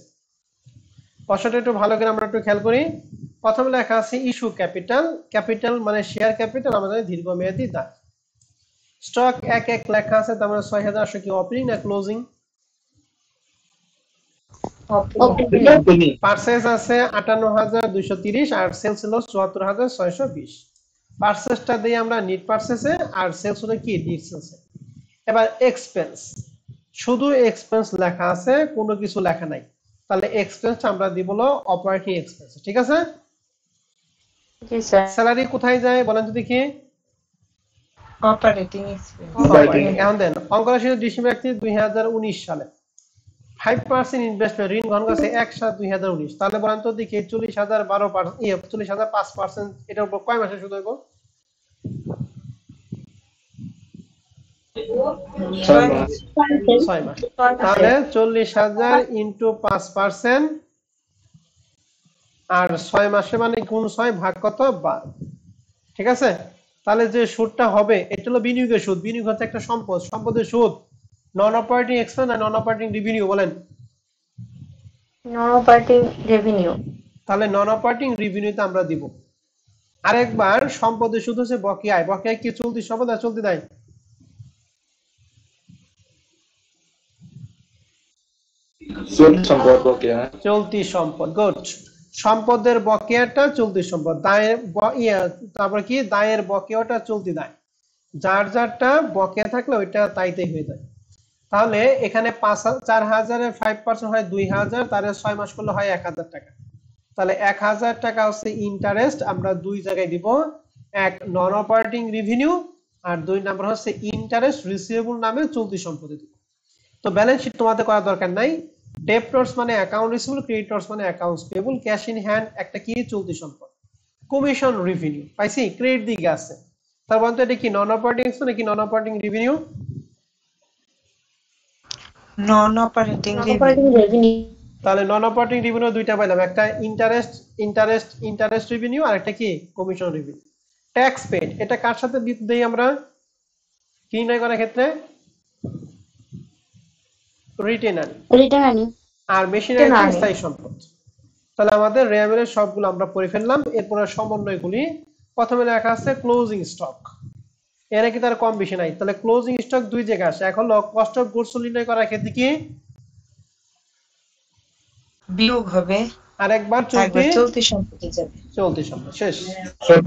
প্রশ্নটা একটু ভালো করে আমরা একটু খেয়াল করি। প্রথমে লেখা আছে ইস্যু ক্যাপিটাল, ক্যাপিটাল মানে শেয়ার ক্যাপিটাল, আমাদের দীর্ঘমেয়াদী দায়। স্টক 1 লেখা আছে, তার মানে 6,800 কি ওপেনিং না ক্লোজিং? Opening. পারচেজ আছে 58,230 আর সেলস হলো 74,620। পারচেজটা দিয়ে আমরা নিট পারচেজে আর সেলস হলো কি নিট সেলসে। এবার এক্সপেন্স, শুধু এক্সপেন্স লেখা আছে, কোনো কিছু লেখা নাই, তাহলে এক্সপেন্সটা আমরা দিব হলো অপারেটিং এক্সপেন্স। ঠিক আছে? জি স্যার। স্যালারি কোথায় যায় বলেন তো দেখি? Operating expense. অপারেটিং। এখন দেন অঙ্কটা ছিল ডিসেম্বর 2019 সালে 5% ইনভেস্টমেন্ট ঋণ গ্রহণ করেছে 1/7/2019, তাহলে বলেন তো দেখি 40,012% 5%, এটার উপর কয় মাসে সুদ হইব? 6 মাস। 6 মাস। তাহলে 40,000 ইন্টু 5% আর 6 মাসে মানে গুণ 6 ভাগ কত? 12। ঠিক আছে? তাহলে যে সুদটা হবে এটা হলো বিনিয়োগের সুদ। বিনিয়োগ হচ্ছে একটা সম্পদ, সম্পদের সুদ নন অপারেটিং এক্সপেন্স না নন অপারেটিং রেভিনিউ বলেন? নন অপারেটিং রেভিনিউ। তাহলে নন অপারেটিং রেভিনিউতে আমরা দিব। আরেকবার সম্পদের সুদ হচ্ছে বকেয়া আয়। বকেয়া কি চলতি সম্পদ না চলতি দায়? চলতি সম্পদ বকেয়া। চলতি সম্পদ। গুড। সম্পদের বকেয়াটা চলতি সম্পদ, দায়ের তারপর কি দায়ের বকেয়াটা চলতি দায়। যার যারটা বকেয়া থাকলে ওইটা তাইতেই হয়ে যায়। তাহলে এখানে 4,000-এর 5% হয় 2,000, তাহলে 6 মাস করলে হয় 1,000 টাকা। তাহলে 1,000 টাকা হচ্ছে ইন্টারেস্ট, আমরা দুই জায়গায় দিব, এক নন অপারেটিং রেভিনিউ আর 2 নাম্বার হচ্ছে ইন্টারেস্ট রিসিভেবল নামে চলতি সম্পদে দিব। তো ব্যালেন্স শিট তোমাদের করার দরকার নাই। ডেপ্টরস মানে অ্যাকাউন্ট রিসিভেবল, ক্রেডিটরস মানে accounts payable, cash in hand একটা কি চলতি সম্পদ। কমিশন রেভিনিউ পাইছি, ক্রেডিট দিকে আছে। তার মানে এটা কি নন অপারেটিং এক্সপেন্স নাকি নন অপারেটিং রেভিনিউ? Non-operating নন revenue. Operating revenue. তাহলে নন অপারেটিং রেভিনিউ দুইটা পাইলাম, একটা ইন্টারেস্ট রেভিনিউ আর একটা কি কমিশন রেভিনিউ। ট্যাক্স পেড এটা কার সাথে দেই আমরা কি নির্ণয় করার ক্ষেত্রে? Retainer Return. আর মেশিনারি স্থায়ী সম্পদ। তাহলে আমাদের রেয়ামের সবগুলো আমরা পড়ে ফেললাম। এরপর সমন্বয়গুলি, প্রথমে লেখা আছে ক্লোজিং স্টক, এর কি তার কম বেশি নাই। তাহলে ক্লোজিং স্টক দুই জায়গায় আসে। এখন কস্ট অফ গুডস নির্ণয় করার ক্ষেত্রে কি বিয়োগ হবে, আরেকবার একবার চলতি সম্পত্তি যাবে। চলতি সম্পদ শেষ।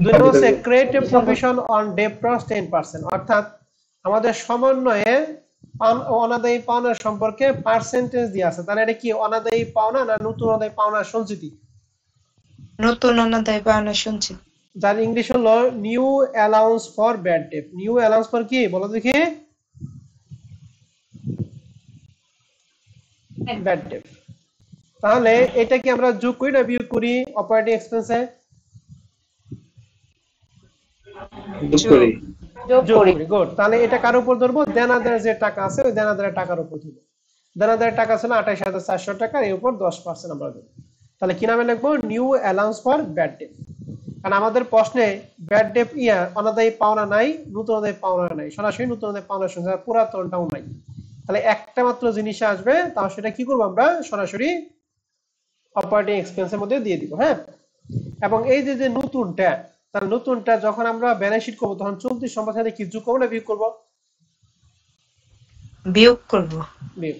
দুই নম্বর হচ্ছে ক্রেডিট প্রভিশন অন ডেপ্টরস 10%, অর্থাৎ আমাদের সমন্বয়ে অনাদায়ী পাওনার সম্পর্কে পার্সেন্টেজ দিয়ে আছে। তাহলে এটা কি অনাদায়ী পাওনা না নতুন অনাদায়ী পাওনার সঞ্চিতি? নতুন অনাদায় পাওনা সঞ্চিত। যার ইংলিশ হলো new allowance for bad date. New allowance for কি বলো দেখি? Bad date. তাহলে এটা কি আমরা যোগ করি না বিয়োগ করি অপারেটিং এক্সপেন্সে? যোগ করি। যোগ করি। গুড। তাহলে এটা কার উপর ধরবো? দেনাদার যে টাকা আছে ওই দেনাদারের টাকার উপর ধরবো। দেনাদারের টাকা ছিল 28,400 টাকা, এর উপর 10% আমরা দেব। তাহলে কি নামে লিখবো? New allowance for bad date. কারণ আমাদের প্রশ্নে ব্যাড ডেট অনাদায়ী পাওনা নাই, নতুন অনাদায়ী পাওনা নাই, সরাসরি নতুন অনাদায়ী পাওনার সংখ্যা পুরাতনটাও নাই। তাহলে একটা মাত্র জিনিস আসবে, তাও সেটা কি করবো আমরা সরাসরি অপারেটিং এক্সপেন্সের মধ্যে দিয়ে দিব। হ্যাঁ, এবং এই যে নতুনটা, তাহলে নতুনটা যখন আমরা ব্যালেন্স শিট করবো তখন চলতি সম্পদের সাথে কি যোগ করবো না বিয়োগ করবো? বিয়োগ করব। বিয়োগ।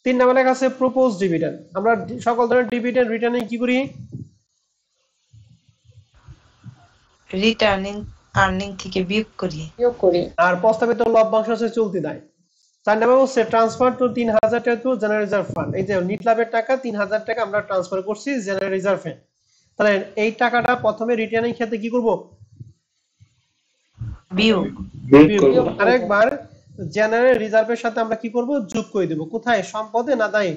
3 নম্বরে লেখা আছে প্রপোজ ডিভিডেন্ড। আমরা সকল ধরনের ডিভিডেন্ড রিটার্নে কি করি? রিটার্নিং আর্নিং থেকে বিয়োগ করি। আর প্রস্তাবিত লভ্যাংশ হচ্ছে চলতি দায়। 4 নম্বর হচ্ছে ট্রান্সফার টু 3,000 টাকা টু জেনারেল রিজার্ভ ফান্ড। এই যে নিট লাভের টাকা 3,000 টাকা আমরা ট্রান্সফার করছি জেনারেল রিজার্ভে। তাহলে এই টাকাটা প্রথমে রিটার্নিং ক্ষেত্রে কি করব? বিয়োগ। আরেকবার জেনারেল রিজার্ভের সাথে আমরা কি করব? যোগ করে দেব। কোথায়? সম্পদে না দায়ে?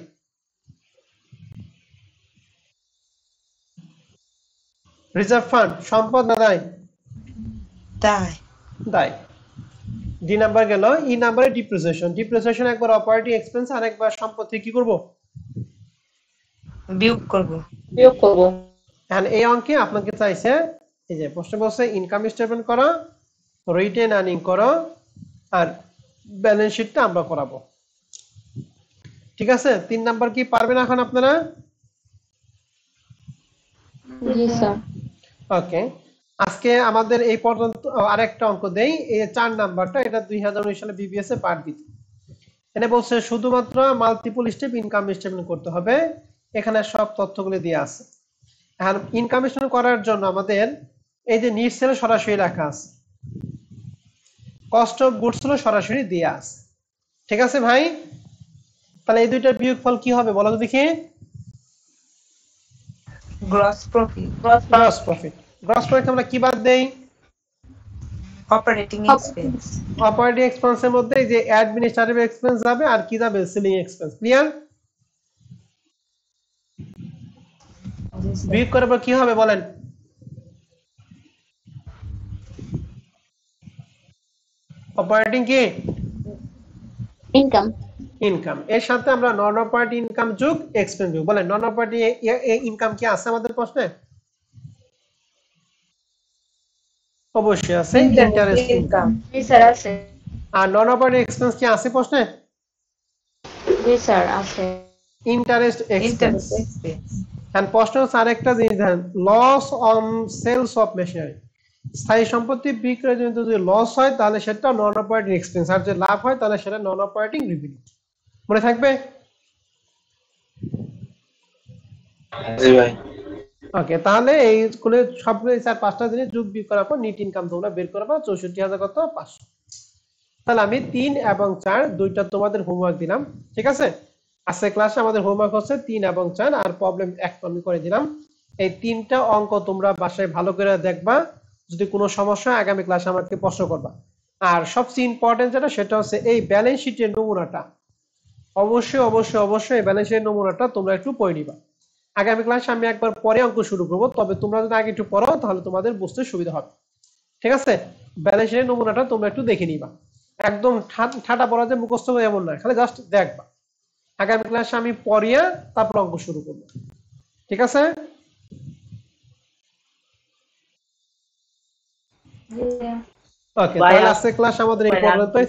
রিজার্ভ ফান্ড সম্পদ না দায়? দায়। দায়। ডি নাম্বার গেল। ই নাম্বারে ডিপ্রিসিয়েশন। ডিপ্রিসিয়েশন একবার অপারেটিং এক্সপেন্স আর একবার সম্পত্তি কি করব? বিয়োগ করব। এন্ড এই অঙ্কে আপনাকে চাইছে এই যে প্রশ্ন বলছে ইনকাম স্টেটমেন্ট করো, রিটেন আর্নিং করো আর ব্যালেন্স শিটটা আমরা করাবো। ঠিক আছে, 3 নাম্বার কি পারবেন এখন আপনারা? জি স্যার। ওকে, আজকে আমাদের এই পর্যন্ত। আরেকটা অঙ্ক দেই, এই 4 নাম্বারটা, এটা 2019 সালে বিবিএস এ পার্ট দিতে। এখানে বলছে শুধুমাত্র মাল্টিপল স্টেপ ইনকাম স্টেটমেন্ট করতে হবে, এখানে সব তথ্যগুলো দেয়া আছে। আর ইনকাম স্টেটমেন্ট করার জন্য আমাদের এই যে নিট সেল সরাসরি লেখা আছে, কস্ট অফ গুডস হলো সরাসরি দেয়া আছে। ঠিক আছে ভাই, তাহলে এই দুইটার বিয়োগফল কি হবে বলো তো দেখি? Gross profit. Gross profit. Gross profit আমরা কি বাদ দেই? Operating expense. অপারেটিং এক্সপেন্সের মধ্যে যে অ্যাডমিনিস্ট্রেটিভ এক্সপেন্স যাবে আর কি যাবে? Selling expense. ক্লিয়ার? বিয়োগ করার পর কি হবে বলেন? অপারেটিং কি? ইনকাম। ইনকাম। এর সাথে আমরা নন অপারেটিং ইনকাম যোগ এক্সপেন্স যোগ। বলেন নন অপারেটিং ইনকাম কি আছে আমাদের প্রশ্নে? অবশ্যই আছে, ইন্টারেস্ট ইনকাম। জি স্যার আছে। আর নন অপারেটিং এক্সপেন্স কি আছে প্রশ্নে? জি স্যার আছে। Interest expense. Interest expense. And প্রশ্ন হচ্ছে আরেকটা জিনিস দেন, loss on sales of machinery. স্থায়ী সম্পত্তি বিক্রয়ের জন্য যদি লস হয় তাহলে সেটা নন অপারেটিং এক্সপেন্স, আর যদি লাভ হয় তাহলে সেটা নন অপারেটিং রেভিনিউ। মনে থাকবে? জি ভাই। ওকে, তাহলে এই স্কুলে সবগুলো 4-5টা জিনিস যোগ বিয়োগ করার পর নিট ইনকাম তোমরা বের করবা 64,000 কত 500। তাহলে আমি 3 এবং 4 দুইটা তোমাদের হোমওয়ার্ক দিলাম। ঠিক আছে, আজকে ক্লাসে আমাদের হোমওয়ার্ক হচ্ছে 3 এবং 4 আর প্রবলেম 1 আমি করে দিলাম। এই 3টা অঙ্ক তোমরা বাসায় ভালো করে দেখবা, যদি কোনো সমস্যা হয় আগামী ক্লাসে আমাকে প্রশ্ন করবা। আর সবচেয়ে ইম্পর্টেন্ট যেটা সেটা হচ্ছে এই ব্যালেন্স শিটের নমুনাটা অবশ্যই অবশ্যই অবশ্যই এই ব্যালেন্স শিটের নমুনাটা তোমরা একটু পড়ে নিবা। আগামী ক্লাসে আমি একবার পরে অঙ্ক শুরু করব, তবে তোমরা যদি আগে একটু পড়ো তাহলে তোমাদের বুঝতে সুবিধা হবে। ঠিক আছে, ব্যালেন্স শিটের নমুনাটা তোমরা একটু দেখে নিবা। একদম ঠাটা পড়া যে মুখস্থ হবে এমন না, খালি জাস্ট দেখবা। আগামী ক্লাসে আমি পড়িয়া তারপর অঙ্ক শুরু করব। ঠিক আছে? ওকে, তাহলে আজকে ক্লাস আমাদের এই পর্যন্তই।